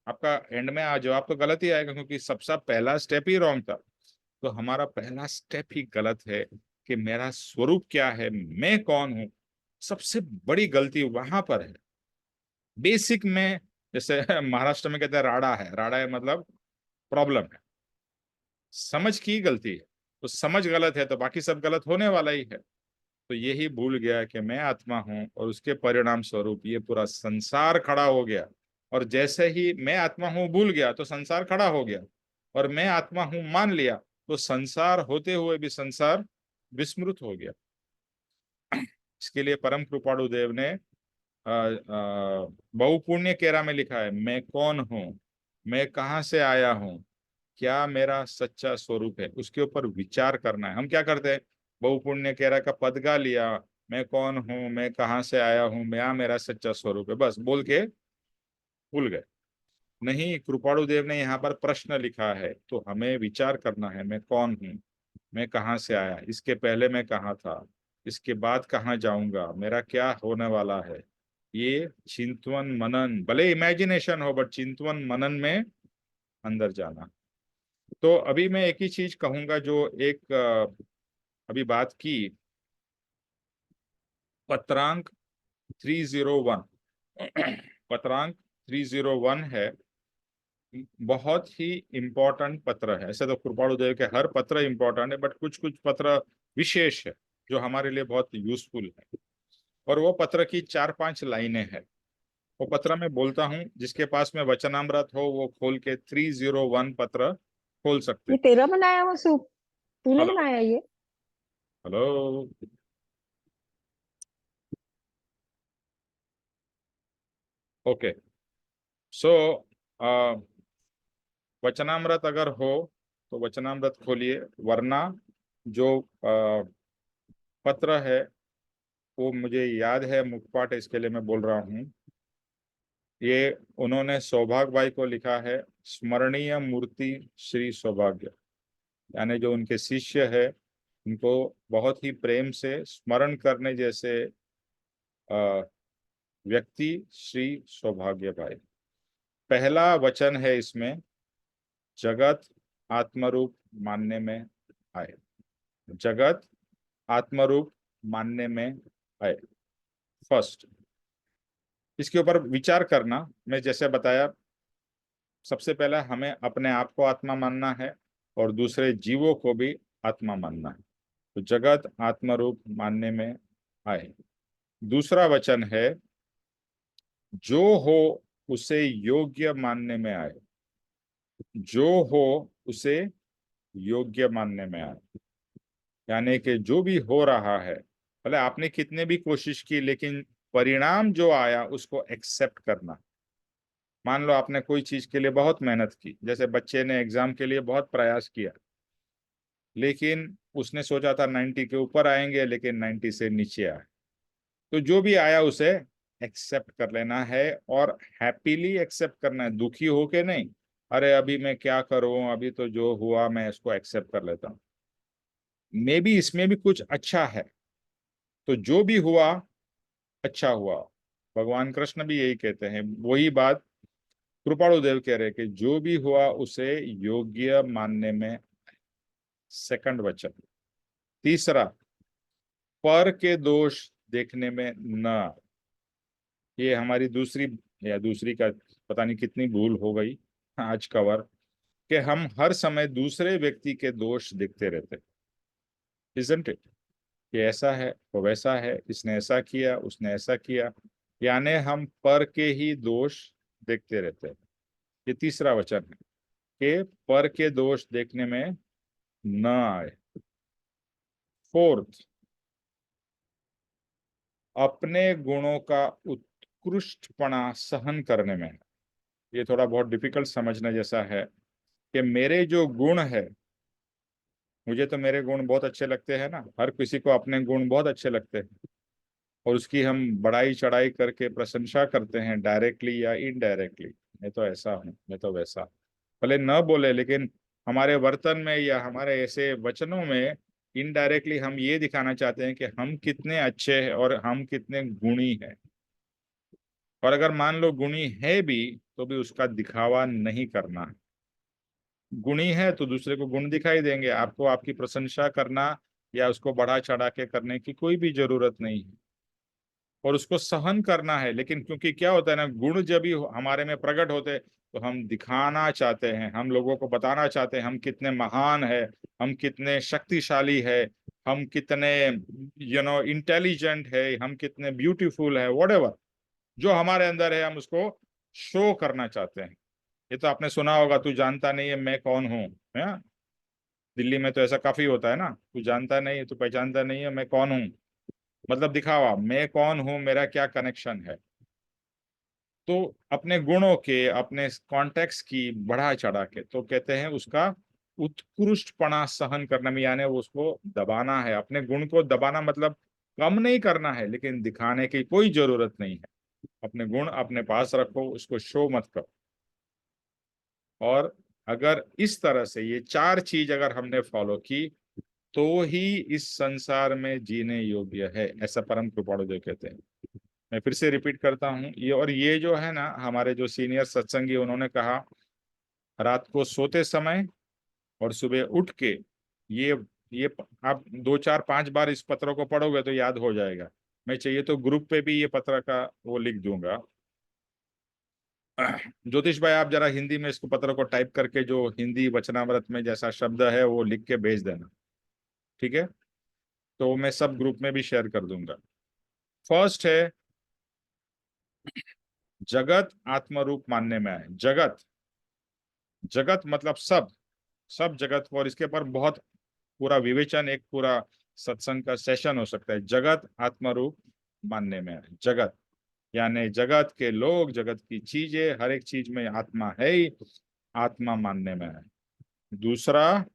A: आपका एंड में जवाब तो गलत ही आएगा, क्योंकि सबसे पहला स्टेप ही रॉन्ग था। तो हमारा पहला स्टेप ही गलत है कि मेरा स्वरूप क्या है, मैं कौन हूं। सबसे बड़ी गलती वहां पर है, बेसिक में। जैसे महाराष्ट्र में कहते हैं राड़ा है, राड़ा है मतलब प्रॉब्लम है, समझ की गलती है। तो समझ गलत है तो बाकी सब गलत होने वाला ही है। तो यही भूल गया कि मैं आत्मा हूं, और उसके परिणाम स्वरूप ये पूरा संसार खड़ा हो गया। और जैसे ही मैं आत्मा हूं भूल गया तो संसार खड़ा हो गया, और मैं आत्मा हूं मान लिया तो संसार होते हुए भी संसार विस्मृत हो गया। इसके लिए परम कृपाणु देव ने बहुपुण्य केरा में लिखा है, मैं कौन हूं, मैं कहाँ से आया हूं, क्या मेरा सच्चा स्वरूप है, उसके ऊपर विचार करना है। हम क्या करते हैं, बहुपुण्य केरा का पद गा लिया, मैं कौन हूं, मैं कहाँ से आया हूं, मैं मेरा सच्चा स्वरूप है, बस बोल के भूल गए। नहीं, कृपाणु देव ने यहाँ पर प्रश्न लिखा है, तो हमें विचार करना है, मैं कौन हूँ, मैं कहाँ से आया, इसके पहले मैं कहाँ था, इसके बाद कहाँ जाऊंगा, मेरा क्या होने वाला है। ये चिंतवन मनन, भले इमेजिनेशन हो बट चिंतवन मनन में अंदर जाना। तो अभी मैं एक ही चीज कहूंगा, जो एक अभी बात की, पत्रांक 301, पत्रांक 301 है, बहुत ही इंपॉर्टेंट पत्र है। ऐसे तो कृपाणु देव के हर पत्र इंपॉर्टेंट है, बट कुछ कुछ पत्र विशेष है जो हमारे लिए बहुत यूजफुल है। और वो पत्र की 4-5 लाइनें हैं। वो पत्र मैं बोलता हूँ, जिसके पास में वचनामृत हो वो खोल के 301 पत्र खोल सकते
B: ये
A: हैं।
B: तेरा बनाया हुआ सूप? तूने
A: हेलो,
B: बनाया ये?
A: हेलो। ओके, सो वचनामृत अगर हो तो वचनामृत खोलिए, वरना जो पत्र है वो मुझे याद है मुखपाठ, इसके लिए मैं बोल रहा हूँ। ये उन्होंने सौभाग्य भाई को लिखा है, स्मरणीय मूर्ति श्री सौभाग्य, यानी जो उनके शिष्य है उनको बहुत ही प्रेम से स्मरण करने जैसे व्यक्ति श्री सौभाग्य भाई। पहला वचन है इसमें, जगत आत्मरूप मानने में आए, जगत आत्मरूप मानने में आए। फर्स्ट, इसके ऊपर विचार करना। मैं जैसे बताया, सबसे पहले हमें अपने आप को आत्मा मानना है और दूसरे जीवों को भी आत्मा मानना है। तो जगत आत्मरूप मानने में आए। दूसरा वचन है, जो हो उसे योग्य मानने में आए, जो हो उसे योग्य मानने में आए। यानी कि जो भी हो रहा है, भले आपने कितने भी कोशिश की, लेकिन परिणाम जो आया उसको एक्सेप्ट करना। मान लो आपने कोई चीज के लिए बहुत मेहनत की, जैसे बच्चे ने एग्जाम के लिए बहुत प्रयास किया, लेकिन उसने सोचा था 90 के ऊपर आएंगे, लेकिन 90 से नीचे आए। तो जो भी आया उसे एक्सेप्ट कर लेना है, और हैप्पीली एक्सेप्ट करना है, दुखी हो के नहीं, अरे अभी मैं क्या करूं, अभी तो जो हुआ मैं इसको एक्सेप्ट कर लेता हूँ, मे बी इसमें भी कुछ अच्छा है। तो जो भी हुआ अच्छा हुआ। भगवान कृष्ण भी यही कहते हैं, वही बात कृपाणु देव कह रहे हैं कि जो भी हुआ उसे योग्य मानने में। सेकंड वचन। तीसरा, पर के दोष देखने में न। ये हमारी दूसरी या दूसरी का पता नहीं कितनी भूल हो गई आज कवर, कि हम हर समय दूसरे व्यक्ति के दोष देखते रहते, इजंट इट, कि ऐसा है वो वैसा है, इसने ऐसा किया उसने ऐसा किया, यानी हम पर के ही दोष देखते रहते हैं। ये तीसरा वचन है कि पर के दोष देखने में न आए। फोर्थ, अपने गुणों का उत्कृष्टपना सहन करने में। ये थोड़ा बहुत डिफिकल्ट समझने जैसा है कि मेरे जो गुण है, मुझे तो मेरे गुण बहुत अच्छे लगते हैं ना, हर किसी को अपने गुण बहुत अच्छे लगते हैं, और उसकी हम बड़ाई चढ़ाई करके प्रशंसा करते हैं, डायरेक्टली या इनडायरेक्टली। मैं तो ऐसा हूँ, मैं तो वैसा, भले न बोले, लेकिन हमारे वर्तन में या हमारे ऐसे वचनों में इनडायरेक्टली हम ये दिखाना चाहते हैं कि हम कितने अच्छे हैं और हम कितने गुणी हैं। और अगर मान लो गुणी है भी, तो भी उसका दिखावा नहीं करना। गुणी है तो दूसरे को गुण दिखाई देंगे, आपको आपकी प्रशंसा करना या उसको बढ़ा चढ़ा के करने की कोई भी जरूरत नहीं है, और उसको सहन करना है। लेकिन क्योंकि क्या होता है ना, गुण जब भी हमारे में प्रकट होते तो हम दिखाना चाहते हैं, हम लोगों को बताना चाहते हैं हम कितने महान है, हम कितने शक्तिशाली है, हम कितने इंटेलिजेंट है, हम कितने ब्यूटीफुल है, व्हाटएवर जो हमारे अंदर है हम उसको शो करना चाहते हैं। ये तो आपने सुना होगा, तू जानता नहीं है मैं कौन हूँ, है ना? दिल्ली में तो ऐसा काफी होता है ना, तू जानता नहीं है, तू पहचानता नहीं है, मैं कौन हूँ, मतलब दिखावा, मैं कौन हूँ, मेरा क्या कनेक्शन है। तो अपने गुणों के, अपने कॉन्टेक्स्ट की बढ़ा चढ़ा के, तो कहते हैं उसका उत्कृष्टपना सहन करने में, यानी उसको दबाना है, अपने गुण को दबाना, मतलब कम नहीं करना है, लेकिन दिखाने की कोई जरूरत नहीं है। अपने गुण अपने पास रखो, उसको शो मत करो। और अगर इस तरह से ये चार चीज अगर हमने फॉलो की तो ही इस संसार में जीने योग्य है, ऐसा परम कृपाणुदेव कहते हैं। मैं फिर से रिपीट करता हूँ ये, और ये जो है ना, हमारे जो सीनियर सत्संगी उन्होंने कहा, रात को सोते समय और सुबह उठ के ये आप 2 4 5 बार इस पत्र को पढ़ोगे तो याद हो जाएगा। मैं चाहिए तो ग्रुप पे भी ये पत्र का वो लिख दूंगा। ज्योतिष भाई, आप जरा हिंदी में इसको पत्र को टाइप करके जो हिंदी वचनामृत में जैसा शब्द है वो लिख के भेज देना, ठीक है? तो मैं सब ग्रुप में भी शेयर कर दूंगा। फर्स्ट है, जगत आत्मरूप मानने में आए। जगत, जगत मतलब सब, सब जगत को, और इसके पर बहुत पूरा विवेचन, एक पूरा सत्संग का सेशन हो सकता है। जगत आत्मरूप मानने में आए। जगत यानी जगत के लोग, जगत की चीजें, हर एक चीज में आत्मा है ही, आत्मा मानने में आए। दूसरा,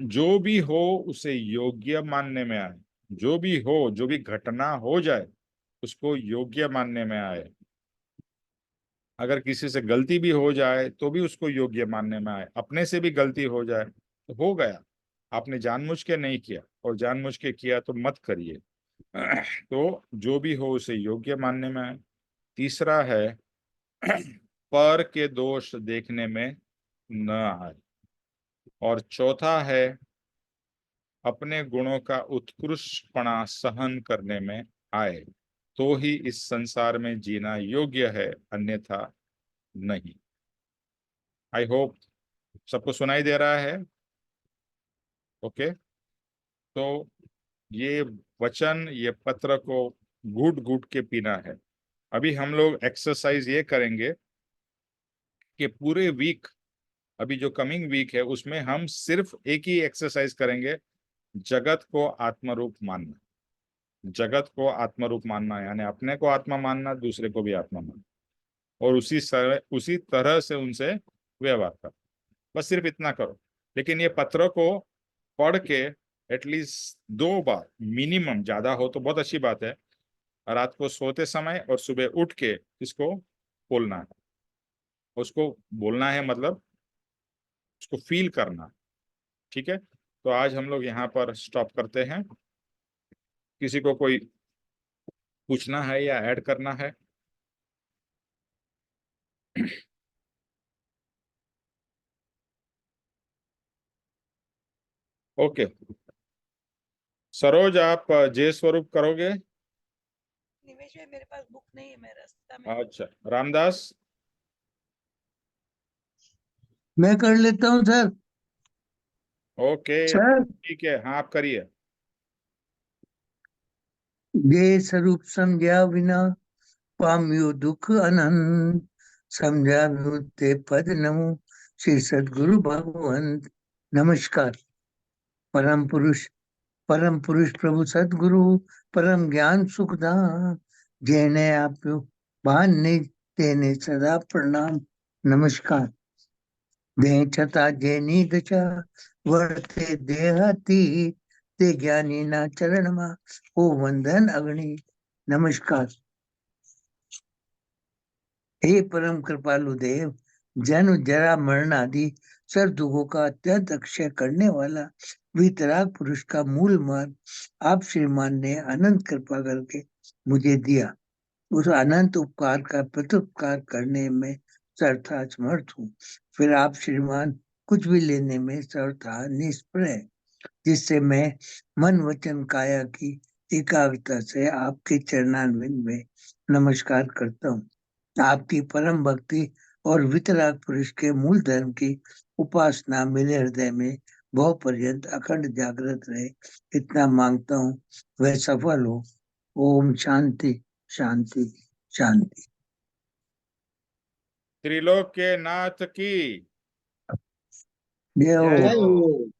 A: जो भी हो उसे योग्य मानने में आए। जो भी हो, जो भी घटना हो जाए उसको योग्य मानने में आए। अगर किसी से गलती भी हो जाए तो भी उसको योग्य मानने में आए। अपने से भी गलती हो जाए तो हो गया, आपने जानबूझ के नहीं किया, और जानबूझ के किया तो मत करिए। तो जो भी हो उसे योग्य मानने में आए। तीसरा है, पर के दोष देखने में न आए। और चौथा है, अपने गुणों का उत्कृष्टपना सहन करने में आए, तो ही इस संसार में जीना योग्य है, अन्यथा नहीं। आई होप सबको सुनाई दे रहा है? ओके। तो ये वचन, ये पत्र को घूट घूट के पीना है। अभी हम लोग एक्सरसाइज ये करेंगे कि पूरे वीक, अभी जो कमिंग वीक है उसमें हम सिर्फ एक ही एक्सरसाइज करेंगे, जगत को आत्मरूप मानना। जगत को आत्मरूप मानना यानी अपने को आत्मा मानना, दूसरे को भी आत्मा मानना, और उसी तरह से उनसे व्यवहार करो। बस सिर्फ इतना करो। लेकिन ये पत्र को पढ़ के एटलीस्ट 2 बार मिनिमम, ज्यादा हो तो बहुत अच्छी बात है, रात को सोते समय और सुबह उठ के इसको बोलना है। उसको बोलना है मतलब उसको फील करना, ठीक है? तो आज हम लोग यहाँ पर स्टॉप करते हैं। किसी को कोई पूछना है या ऐड करना है? ओके, सरोज आप जय स्वरूप करोगे?
D: निवेश भाई मेरे पास बुक नहीं है, मैं रास्ता में हूँ।
A: अच्छा, रामदास?
E: मैं कर लेता हूँ सर।
A: ओके,
E: सर,
A: ठीक है, हाँ आप करिए।
E: ये स्वरूप समझा बिना पाम्यो दुख अनंत, समझाव्यो ते पद नमो श्री सदगुरु भगवंत। नमस्कार। परम पुरुष प्रभु सदगुरु परम ज्ञान सुखदान, जेने आप्यो भान नहीं तेने सदा प्रणाम। नमस्कार। देह छता जेनी दशा वर्ते देहाती, ते ज्ञानी ना चरण मा ओ वंदन अग्नि। नमस्कार। हे परम कृपालु देव, जन्म जरा मरण आदि सब दुखों का अत्यंत अक्षय करने वाला वितराग पुरुष का मूल मार्ग आप श्रीमान ने अनंत कृपा करके मुझे दिया। उस अनंत उपकार का प्रत्युपकार करने में सर्वथा समर्थ हूँ। फिर आप श्रीमान कुछ भी लेने में सर्वथा निष्प्रय है, जिससे मैं मन वचन काया की एकाग्रता से आपके चरणारविंद में नमस्कार करता हूँ। आपकी परम भक्ति और वितराग पुरुष के मूल धर्म की उपासना मेरे हृदय में बहु पर्यंत अखंड जागृत रहे, इतना मांगता हूँ, वह सफल हो। ओम शांति शांति शांति।
A: त्रिलोक के नाथ की
E: जय हो।
C: जय हो।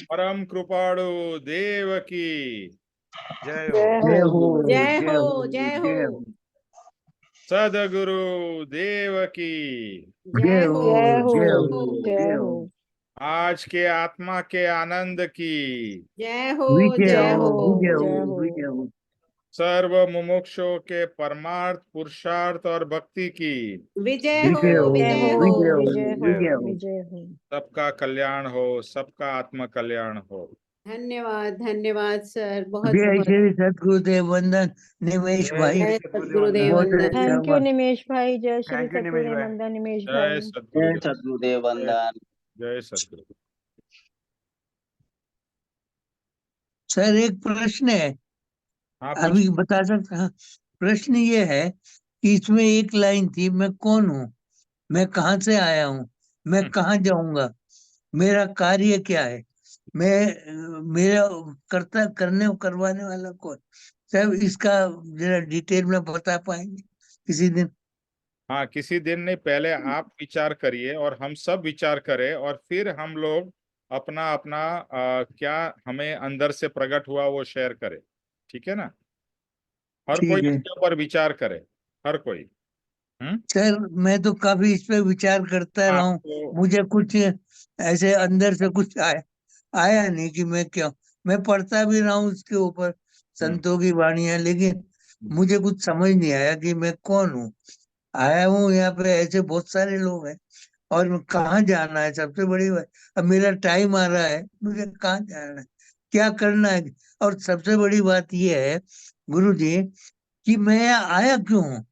A: परम कृपाणु देव की
F: जय
B: जय
F: हो।
E: जय
B: हो
E: हो
G: जय
E: जय
G: हो
E: हो
G: जय
E: जय
G: हो
E: हो
A: सदगुरु देव की
E: जय हो
B: जय हो
E: जय
C: हो।
E: हो
B: जय
E: जय
B: हो
E: हो।
A: आज के आत्मा के आनंद की
G: जय हो
E: विजय
G: जय
B: जय
E: हो
G: हो
E: विजय
B: हो जय
E: हो
B: हो
E: विजय हो।
A: सर्व मुमुक्षुओं के परमार्थ पुरुषार्थ और भक्ति की
G: विजय
E: विजय
G: हो
E: हो
B: विजय
G: विजय
B: हो
E: विजय
G: हो।
E: हो
B: विजय हो
E: विजय हो।
B: विजय हो।
A: सबका कल्याण हो, सबका आत्म कल्याण हो।
G: धन्यवाद धन्यवाद सर, बहुत
E: जय
G: बहुत
E: श्री सतगुरुदेव वंदन। निमेश
F: जय
E: भाई
G: जय
F: सतगुरुदेव
G: सद्गुरुदेव
F: वंदन।
E: बहुत
G: वंदन।
E: अच्छा
B: थैंक यू
E: हुआ।
B: निमेश भाई। जय श्री
F: थैंक यू निमेश
B: सतगुरु
F: भाई।
B: नंदन निमेश
A: जय
B: भाई।
C: जय
A: सतगुरुदेव।
C: सतगुरुदेव वंदन।
A: जय सतगुरु।
E: सर एक प्रश्न है,
A: हाँ
E: अभी बता सकता हूँ। प्रश्न ये है कि इसमें एक लाइन थी, मैं कौन हूँ, मैं कहाँ से आया हूँ, मैं कहाँ जाऊंगा, मेरा कार्य क्या है, मेरा करने करवाने वाला कौन। सर इसका जरा डिटेल में बता पाएंगे किसी दिन।
A: हाँ, किसी दिन नहीं, पहले आप विचार करिए और हम सब विचार करें और फिर हम लोग अपना अपना क्या हमें अंदर से प्रकट हुआ वो शेयर करें। ठीक है ना? हर कोई
E: ठीक है
A: इसके ऊपर विचार करे, हर कोई।
E: सर, मैं तो काफी इस पे विचार करता रहा हूँ।
A: आपको
E: मुझे कुछ ऐसे अंदर से कुछ आया नहीं कि मैं क्या। मैं पढ़ता भी रहा हूँ उसके ऊपर, संतों की वाणियां, लेकिन मुझे कुछ समझ नहीं आया कि मैं कौन हूँ। आया हूँ यहाँ पे, ऐसे बहुत सारे लोग हैं, और कहाँ जाना है सबसे बड़ी बात। अब मेरा टाइम आ रहा है, मुझे कहाँ जाना है, क्या करना है। और सबसे बड़ी बात यह है गुरु जी कि मैं यहाँ आया क्यों हूँ।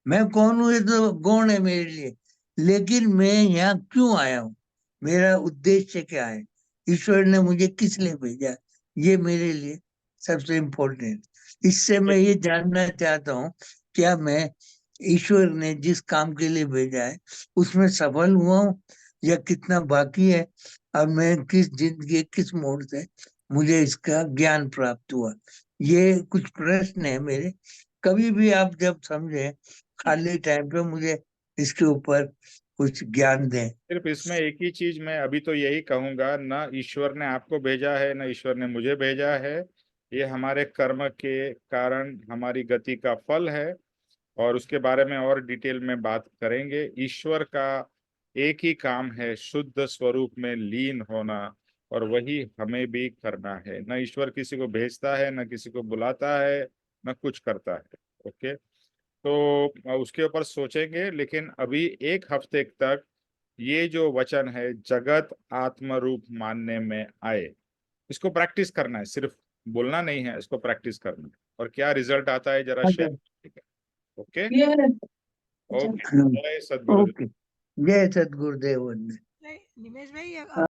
E: मैं कौन हूँ ये तो गौण है मेरे लिए, लेकिन मैं यहाँ क्यों आया हूँ, मेरा उद्देश्य क्या है, ईश्वर ने मुझे किस लिए भेजा, ये मेरे लिए सबसे इम्पोर्टेंट। इससे मैं ये जानना चाहता हूँ, क्या मैं ईश्वर ने जिस काम के लिए भेजा है उसमें सफल हुआ हूँ या कितना बाकी है, और मैं किस जिंदगी किस मोड़ से मुझे इसका ज्ञान प्राप्त हुआ। ये कुछ प्रश्न है मेरे। कभी भी आप जब समझे खाली टाइम पे मुझे इसके ऊपर कुछ ज्ञान दें।
A: सिर्फ इसमें एक ही चीज मैं अभी तो यही कहूंगा, ना ईश्वर ने आपको भेजा है ना ईश्वर ने मुझे भेजा है। ये हमारे कर्म के कारण हमारी गति का फल है और उसके बारे में और डिटेल में बात करेंगे। ईश्वर का एक ही काम है, शुद्ध स्वरूप में लीन होना, और वही हमें भी करना है। ना ईश्वर किसी को भेजता है, ना किसी को बुलाता है, ना कुछ करता है। ओके, तो उसके ऊपर सोचेंगे, लेकिन अभी एक हफ्ते तक ये जो वचन है जगत आत्म रूप मानने में आए, इसको प्रैक्टिस करना है, सिर्फ बोलना नहीं है, इसको प्रैक्टिस करना है। और क्या रिजल्ट आता है जरा शेयर। Okay okay. जय सद्गुरुदेव।
E: ओके, जय सतगुरुदेव।
D: नहीं निमेश भाई